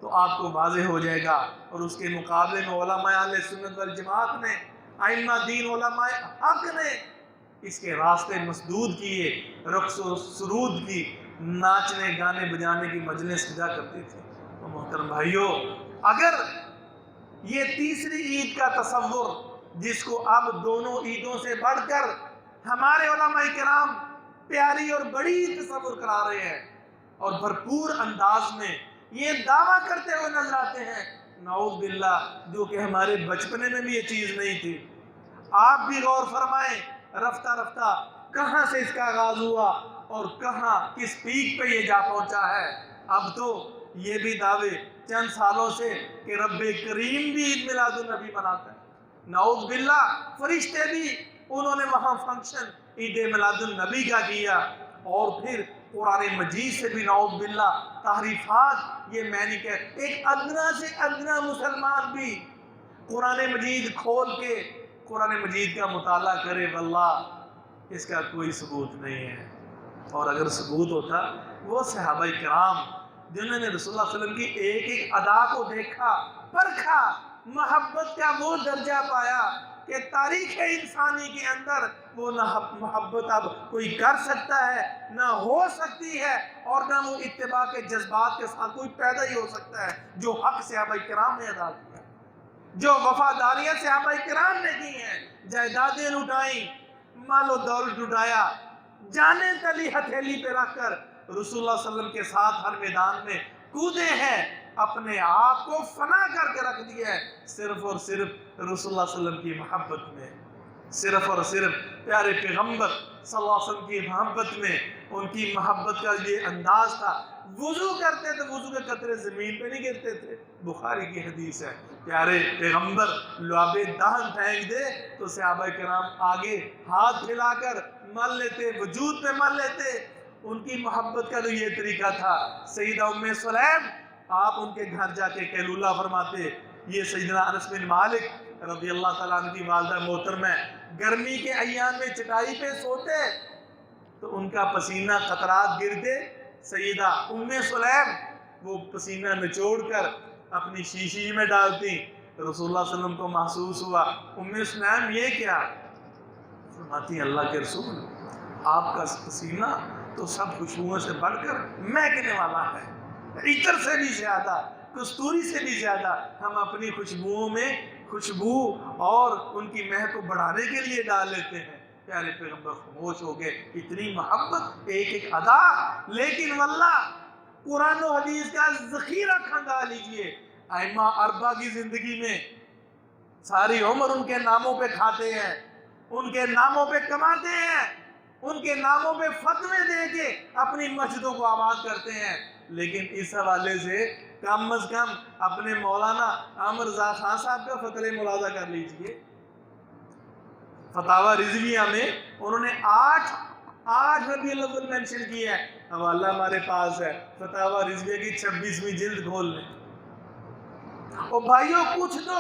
تو آپ کو واضح ہو جائے گا. اور اس کے مقابلے میں علماء اہل سنت والجماعت نے، ائمہ دین، علماء حق نے اس کے راستے مسدود کیے. رقص و سرود کی، ناچنے گانے بجانے کی مجلس سجا کرتے تھے. تو محترم بھائیو، اگر یہ تیسری عید کا تصور، جس کو اب دونوں عیدوں سے بڑھ کر ہمارے علماء کرام پیاری اور بڑی تصور کرا رہے ہیں اور بھرپور انداز میں یہ دعویٰ کرتے ہوئے نظر آتے ہیں، نعوذ باللہ، جو کہ ہمارے بچپنے میں بھی یہ چیز نہیں تھی. آپ بھی غور فرمائیں، رفتہ رفتہ کہاں سے اس کا آغاز ہوا اور کہاں کس پیک پہ یہ جا پہنچا ہے. اب تو یہ بھی دعوے چند سالوں سے کہ رب کریم بھی عید میلاد النبی مناتا ہے. نعوذ باللہ، فرشتے بھی انہوں نے وہاں فنکشن عید میلاد النبی کا کیا. اور پھر قرآن مجید سے بھی نعوذ باللہ تحریفات. یہ میں نہیں کہہ، ایک ادنا سے ادنا مسلمان بھی قرآن مجید کھول کے قرآن مجید کا مطالعہ کرے، واللہ اس کا کوئی ثبوت نہیں ہے. اور اگر ثبوت ہوتا، وہ صحابہ کرام جنہوں نے رسول اللہ صلی اللہ علیہ وسلم کی ایک ایک ادا کو دیکھا، پرکھا، محبت کا وہ درجہ پایا کہ تاریخ انسانی کے اندر وہ نہ محبت اب کوئی کر سکتا ہے، نہ ہو سکتی ہے، اور نہ وہ اتباع کے جذبات کے ساتھ کوئی پیدا ہی ہو سکتا ہے، جو حق صحابہ کرام نے ادا کیا، جو وفاداریاں صحابہ کرام نے کی ہیں. جائیدادیں لٹائیں، مال و دولت لٹایا، جانیں تلی ہتھیلی پہ رکھ کر رسول اللہ صلی اللہ علیہ وسلم کے ساتھ ہر میدان میں کودے ہیں، اپنے آپ کو فنا کر کے رکھ دیا ہے صرف اور صرف رسول اللہ صلی اللہ علیہ وسلم کی محبت میں، صرف اور صرف پیارے پیغمبر صلی اللہ علیہ وسلم کی محبت میں. ان کی محبت کا یہ انداز تھا، وضو کرتے تو وضو کے قطرے زمین پہ نہیں گرتے تھے. بخاری کی حدیث ہے، پیارے پیغمبر لعاب دہن پھینک دے تو صحابہ کرام آگے ہاتھ پھیلا کر مل لیتے، وجود پہ مل لیتے. ان کی محبت کا تو یہ طریقہ تھا. سیدہ ام سلیم، آپ ان کے گھر جا کے قیلولہ فرماتے. یہ سیدنا انس بن مالک رضی اللہ تعالیٰ عنہ کی والدہ محترمہ گرمی کے ایام میں چٹائی پہ سوتے تو ان کا پسینہ قطرات گرتے. سیدہ ام سلیم وہ پسینہ نچوڑ کر اپنی شیشی میں ڈالتی. رسول اللہ صلی اللہ علیہ وسلم کو محسوس ہوا، ام سلیم یہ کیا؟ فرماتی اللہ کے رسول، آپ کا پسینہ تو سب خوشبوؤں سے بڑھ کر مہکنے والا ہے، عطر سے بھی زیادہ، کستوری سے بھی زیادہ ہم اپنی خوشبوؤں میں خوشبو اور ان کی مہک کو بڑھانے کے لیے ڈال لیتے ہیں. پیارے پیغمبر خاموش ہو گئے. اتنی محبت، ایک ایک ادا. لیکن واللہ قرآن و حدیث کا ذخیرہ کھنگا لیجئے. ائمہ اربعہ کی زندگی میں ساری عمر ان کے ناموں پہ کھاتے ہیں، ان کے ناموں پہ کماتے ہیں، ان کے ناموں پہ فتوے دے کے اپنی مسجدوں کو آباد کرتے ہیں. لیکن اس حوالے سے کم از کم اپنے مولانا عامر رضا خان صاحب کا فتوی ملاحظہ کر لیجئے. فتاوی رضویہ میں انہوں نے 8 ربیع الاول مینشن کیا ہے. حوالہ ہمارے پاس ہے، فتاوی رضویہ کی 26ویں جلد کھول لیں. اور بھائیوں کچھ تو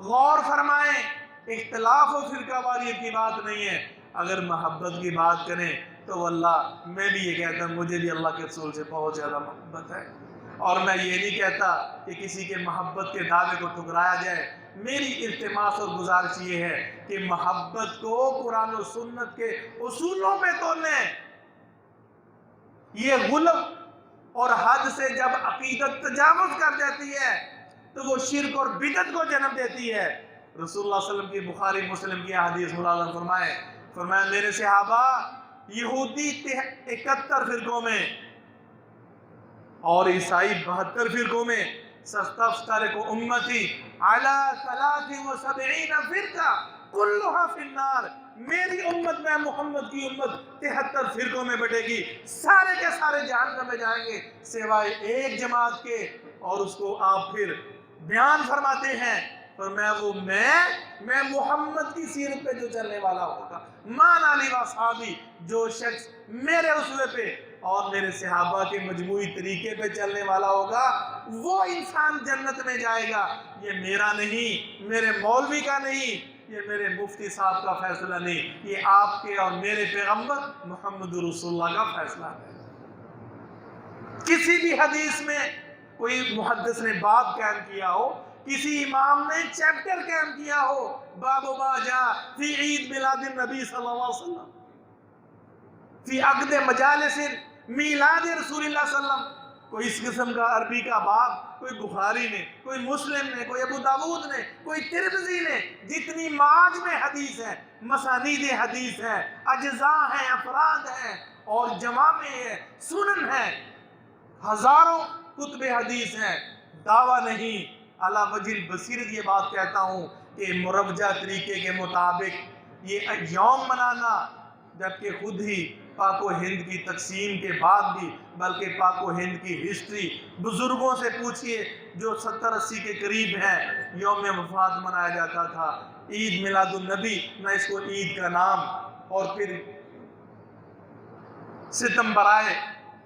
غور فرمائیں، اختلاف و فرقہ واریت کی بات نہیں ہے. اگر محبت کی بات کریں تو واللہ میں بھی یہ کہتا ہوں مجھے بھی اللہ کے رسول سے بہت زیادہ محبت ہے، اور میں یہ نہیں کہتا کہ کسی کے محبت کے دعوے کو ٹھکرایا جائے۔ میری التماس اور گزارش یہ ہے کہ محبت کو قرآن و سنت کے اصولوں پہ تولیں۔ یہ غلو اور حد سے جب عقیدت تجاوز کر جاتی ہے تو وہ شرک اور بدعت کو جنم دیتی ہے۔ رسول اللہ صلی اللہ علیہ وسلم کی بخاری مسلم کی حدیث مولانا فرمایا میرے صحابہ یہودی 71 فرقوں میں اور عیسائی 72 فرقوں میں، سَتَفْتَرِقُ أُمَّتِي عَلَىٰ 73 فرقہ کلھا فی النار۔ میری امت میں محمد کی امت 73 فرقوں میں بٹے گی، سارے کے سارے جہنم میں جائیں گے سوائے ایک جماعت کے، اور اس کو آپ پھر بیان فرماتے ہیں اور میں محمد کی سیرت پہ جو چلنے والا ہوگا، مان علی و صحابی، جو شخص میرے اسوے پہ اور میرے صحابہ کے مجموعی طریقے پہ چلنے والا ہوگا وہ انسان جنت میں جائے گا۔ یہ میرا نہیں، میرے مولوی کا نہیں، یہ میرے مفتی صاحب کا فیصلہ نہیں، یہ آپ کے اور میرے پیغمبر محمد رسول اللہ کا فیصلہ ہے۔ کسی بھی حدیث میں کوئی محدث نے باب قائم کیا ہو، کسی امام نے چیپٹر قائم کیا ہو، باب ما جاء فی عید میلاد النبی صلی اللہ علیہ وسلم، فی عقد مجالس میلاد رسول اللہ صلی اللہ علیہ وسلم، کوئی اس قسم کا عربی کا باب کوئی بخاری نے، کوئی مسلم نے، کوئی ابو داود نے، کوئی ترمذی نے، جتنی معاجم حدیث ہے، مسانید حدیث ہے، اجزاء ہیں، افراد ہیں اور جوامع ہے، سنن ہے، ہزاروں کتب حدیث ہیں، دعویٰ نہیں، علی وجہ البصیرت یہ بات کہتا ہوں کہ مروجہ طریقے کے مطابق یہ یوم منانا، جبکہ خود ہی پاک و ہند کی تقسیم کے بعد بھی، بلکہ پاک و ہند کی ہسٹری بزرگوں سے پوچھئے جو 70-80 کے قریب ہیں، یوم وفات منایا جاتا تھا، عید میلاد النبی، نہ اس کو عید کا نام، اور پھر ستم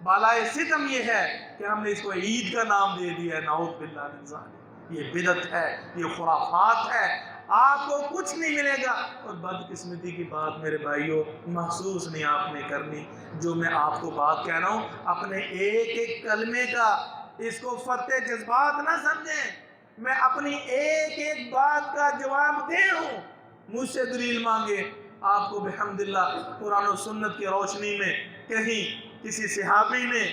بالائے ستم یہ ہے کہ ہم نے اس کو عید کا نام دے دیا ہے، نعوذ باللہ من ذالک۔ یہ بدعت ہے، یہ خرافات ہے، آپ کو کچھ نہیں ملے گا۔ اور بدقسمتی کی بات میرے بھائیوں محسوس نہیں آپ نے کرنی، جو میں آپ کو بات کہہ رہا ہوں اپنے ایک ایک کلمے کا اس کو فتح جذبات نہ سمجھیں، میں اپنی ایک ایک بات کا جواب دے ہوں، مجھ سے دلیل مانگے، آپ کو بحمدللہ قرآن و سنت کی روشنی میں کہیں کسی صحابی نے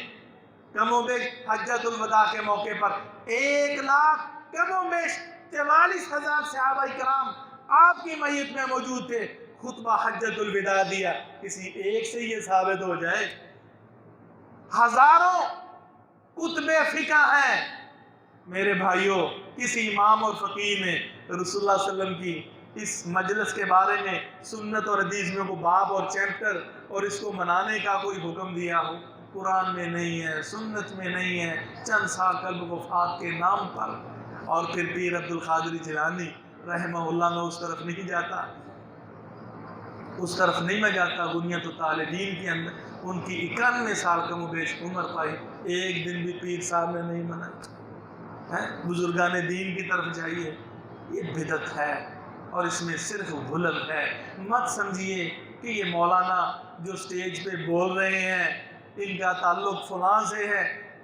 کم و بیش حجۃ الوداع کے موقع پر 1 لاکھ کم و بیش 44,000 صحابہ کرام آپ کی میت میں موجود تھے، خطبہ حجۃ الوداع دیا، کسی ایک سے یہ ثابت ہو جائے؟ ہزاروں کتب فقہ ہیں میرے بھائیوں، کسی امام اور فقیہ نے رسول اللہ صلی اللہ علیہ وسلم کی اس مجلس کے بارے میں سنت اور حدیث میں کوئی باب اور چیپٹر اور اس کو منانے کا کوئی حکم دیا ہو؟ قرآن میں نہیں ہے، سنت میں نہیں ہے، چند سال قلب وفات کے نام پر۔ اور پھر پیر عبد القادر جیلانی رحمہ اللہ میں اس طرف نہیں جاتا، اس طرف نہیں میں جاتا، بنیت الطالبین کے اندر ان کی 91 سال کم و بیش عمر پائی، ایک دن بھی پیر صاحب نے نہیں منایا۔ بزرگان دین کی طرف جائیے، یہ بدعت ہے اور اس میں صرف غلط ہے۔ مت سمجھیے کہ یہ مولانا جو سٹیج پہ بول رہے ہیں ان کا تعلق فلاں سے ہے،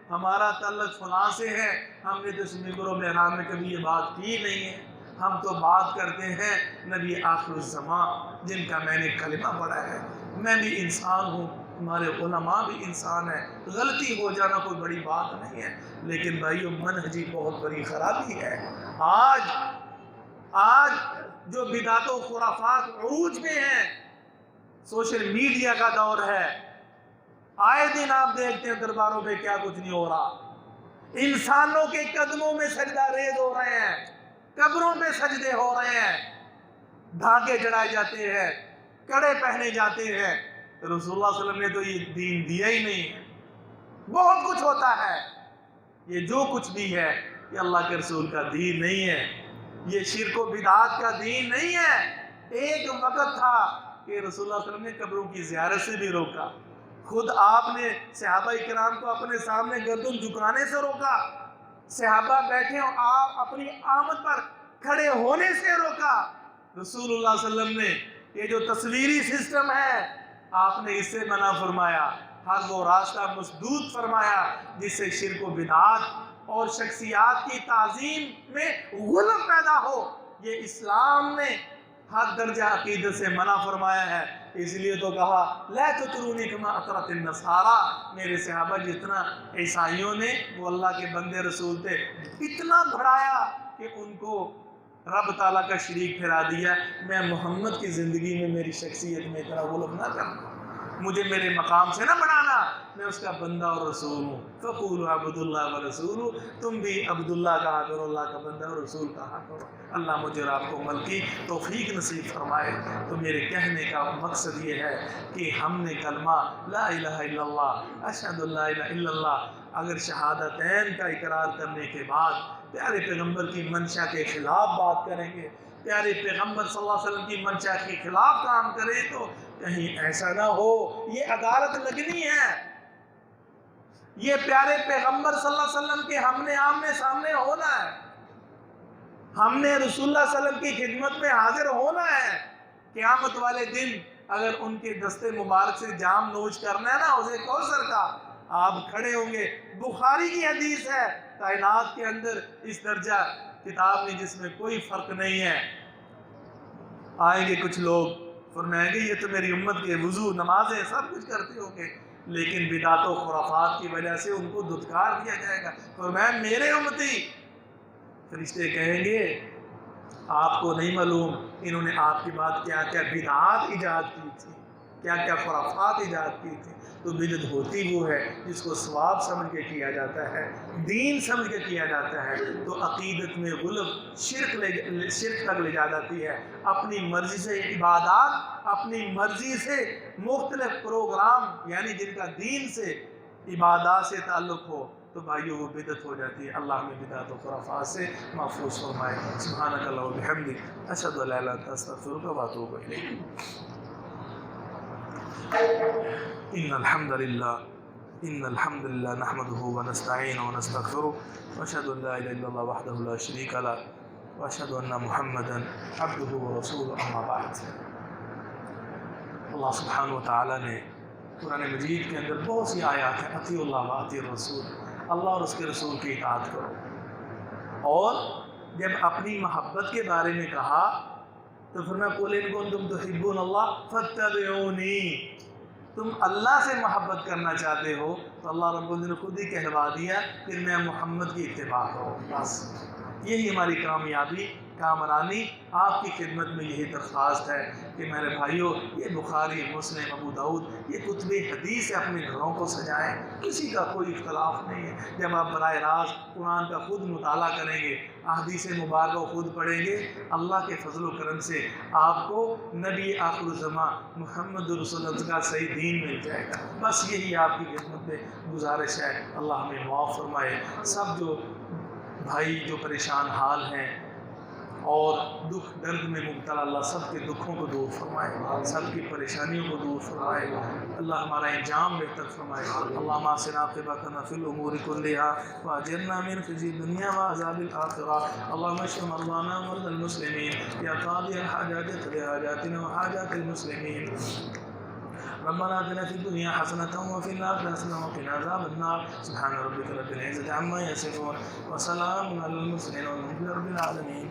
ہمارا تعلق فلاں سے ہے، ہم نے تو اس ممبر و محراب میں کبھی یہ بات کی نہیں ہے، ہم تو بات کرتے ہیں نبی آخر الزمان جن کا میں نے کلمہ پڑھا ہے۔ میں بھی انسان ہوں، ہمارے علماء بھی انسان ہیں، غلطی ہو جانا کوئی بڑی بات نہیں ہے، لیکن بھائیو منہجی بہت بڑی خرابی ہے۔ آج جو بدعت و خرافات عروج میں ہیں، سوشل میڈیا کا دور ہے، آئے دن آپ دیکھتے ہیں درباروں پہ کیا کچھ نہیں ہو رہا، انسانوں کے قدموں میں سجدہ ریز ہو رہے ہیں، قبروں میں سجدے ہو رہے ہیں، دھاگے چڑھائے جاتے ہیں، کڑے پہنے جاتے ہیں۔ رسول اللہ صلی اللہ علیہ وسلم نے تو یہ دین دیا ہی نہیں ہے۔ بہت کچھ ہوتا ہے، یہ جو کچھ بھی ہے یہ اللہ کے رسول کا دین نہیں ہے، یہ شرک و بدعات کا دین نہیں ہے۔ ایک وقت تھا کہ رسول اللہ صلی اللہ علیہ وسلم نے قبروں کی زیارت سے بھی روکا، خود آپ نے صحابہ کرام کو اپنے سامنے گردن جھکانے سے روکا، صحابہ بیٹھے ہوں آپ اپنی آمد پر کھڑے ہونے سے روکا۔ رسول اللہ صلی اللہ علیہ وسلم نے یہ جو تصویری سسٹم ہے آپ نے اس سے منع فرمایا، ہر وہ راستہ مسدود فرمایا جس سے شرک و بدعات اور شخصیات کی تعظیم میں غلو پیدا ہو، یہ اسلام نے ہر درجہ عقیدت سے منع فرمایا ہے۔ اس لیے تو کہا لا تطرونی کما اطرت النصارى، میرے صحابہ جتنا عیسائیوں نے، وہ اللہ کے بندے رسول تھے، اتنا بڑھایا کہ ان کو رب تعالیٰ کا شریک ٹھہرا دیا۔ میں محمد کی زندگی میں میری شخصیت میں اتنا غلو نہ کرنا، مجھے میرے مقام سے نہ بڑھانا، میں اس کا بندہ اور رسول ہوں۔ فقولوا عبد اللہ ورسولہ، تم بھی عبداللہ کہا کرو، اللہ کا بندہ اور رسول کہا کرو۔ اللہ مجھے اور آپ کو عمل کی توفیق نصیب فرمائے۔ تو میرے کہنے کا مقصد یہ ہے کہ ہم نے کلمہ لا الہ الا اللہ، اشہد ان لا الہ الا اللہ، اگر شہادتین کا اقرار کرنے کے بعد پیارے پیغمبر کی منشا کے خلاف بات کریں گے، پیارے پیغمبر صلی اللہ علیہ وسلم کی منشا کے خلاف کام کریں، تو کہیں ایسا نہ ہو، یہ عدالت لگنی ہے، یہ پیارے پیغمبر صلی اللہ علیہ وسلم کے ہم نے آمنے سامنے ہونا ہے، ہم نے رسول اللہ صلی اللہ علیہ وسلم کی خدمت میں حاضر ہونا ہے۔ قیامت والے دن اگر ان کے دستے مبارک سے جام نوش کرنا ہے نا اسے کوثر کا، آپ کھڑے ہوں گے۔ بخاری کی حدیث ہے، کائنات کے اندر اس درجہ کتاب میں جس میں کوئی فرق نہیں ہے، آئیں گے کچھ لوگ فرمائیں گے یہ تو میری امت کے وضو نمازیں سب کچھ کرتے ہوں گے، لیکن بدعت و خرافات کی وجہ سے ان کو دھتکار دیا جائے گا۔ فرمایا میرے امتی، فرشتے کہیں گے آپ کو نہیں معلوم انہوں نے آپ کی بات کیا کیا بدعات ایجاد کی تھی، کیا کیا خرافات ایجاد کی تھی۔ تو بدعت ہوتی وہ ہے جس کو ثواب سمجھ کے کیا جاتا ہے، دین سمجھ کے کیا جاتا ہے، تو عقیدت میں غلو شرک تک لے جا جاتی ہے۔ اپنی مرضی سے عبادات، اپنی مرضی سے مختلف پروگرام، یعنی جن کا دین سے عبادات سے تعلق ہو، تو بھائیو وہ بدعت ہو جاتی ہے۔ اللہ ہمیں بدعت و خرافات سے محفوظ فرمائے۔ سبحانک اللہم و بحمدک، اشہد ان لا الہ الا انت، استغفرک و اتوب الیک۔ ان الحمد للہ نحمده ونستعینه ونستغفره واشهد ان لا اله الا الله وحده لا شريك له واشهد ان محمدا عبده ورسوله اما بعد۔ اللہ سبحانہ وتعالی نے قرآن مجید کے اندر بہت سی آیات ہیں، اطیعوا اللہ واطیعوا الرسول، اللہ اور اس کے رسول کی اطاعت کرو۔ اور جب اپنی محبت کے بارے میں کہا تو فرمایا قل ان کنتم تحبون اللہ فاتبعونی، تم اللہ سے محبت کرنا چاہتے ہو تو اللہ رب العزت نے خود ہی کہلوا دیا پھر میں محمد کی اتباع کرو۔ بس یہی ہماری کامیابی، کامرانی، آپ کی خدمت میں یہی درخواست ہے کہ میرے بھائیوں، یہ بخاری، مسلم، ابو داؤد، یہ کتب حدیث سے اپنے گھروں کو سجائیں، کسی کا کوئی اختلاف نہیں ہے۔ جب آپ براہ راست قرآن کا خود مطالعہ کریں گے، احادیث مبارکہ کو خود پڑھیں گے، اللہ کے فضل و کرم سے آپ کو نبی آخر الزمان محمد رسول اللہ کا صحیح دین مل جائے گا۔ بس یہی آپ کی خدمت میں گزارش ہے۔ اللہ ہمیں معاف فرمائے۔ سب جو بھائی جو پریشان حال ہیں اور دکھ درد میں مبتلا، اللہ سب کے دکھوں کو دور فرمائے، سب کی پریشانیوں کو دور فرمائے۔ اللہ ہمارا انجام بہتر فرمائے۔ اللہم احسن عاقبتنا فی الامور کلها واجرنا من خزي الدنيا وعذاب الآخرة۔ اللهم اشف مرضانا ومرضى المسلمين يا قاضي الحاجات اقض حاجاتنا وحاجات المسلمين۔ ربنا آتنا في الدنيا حسنة وفي الآخرة حسنة وقنا عذاب النار۔ سبحان ربك رب العزة عما يصفون وسلام على المرسلين والحمد لله رب العالمين۔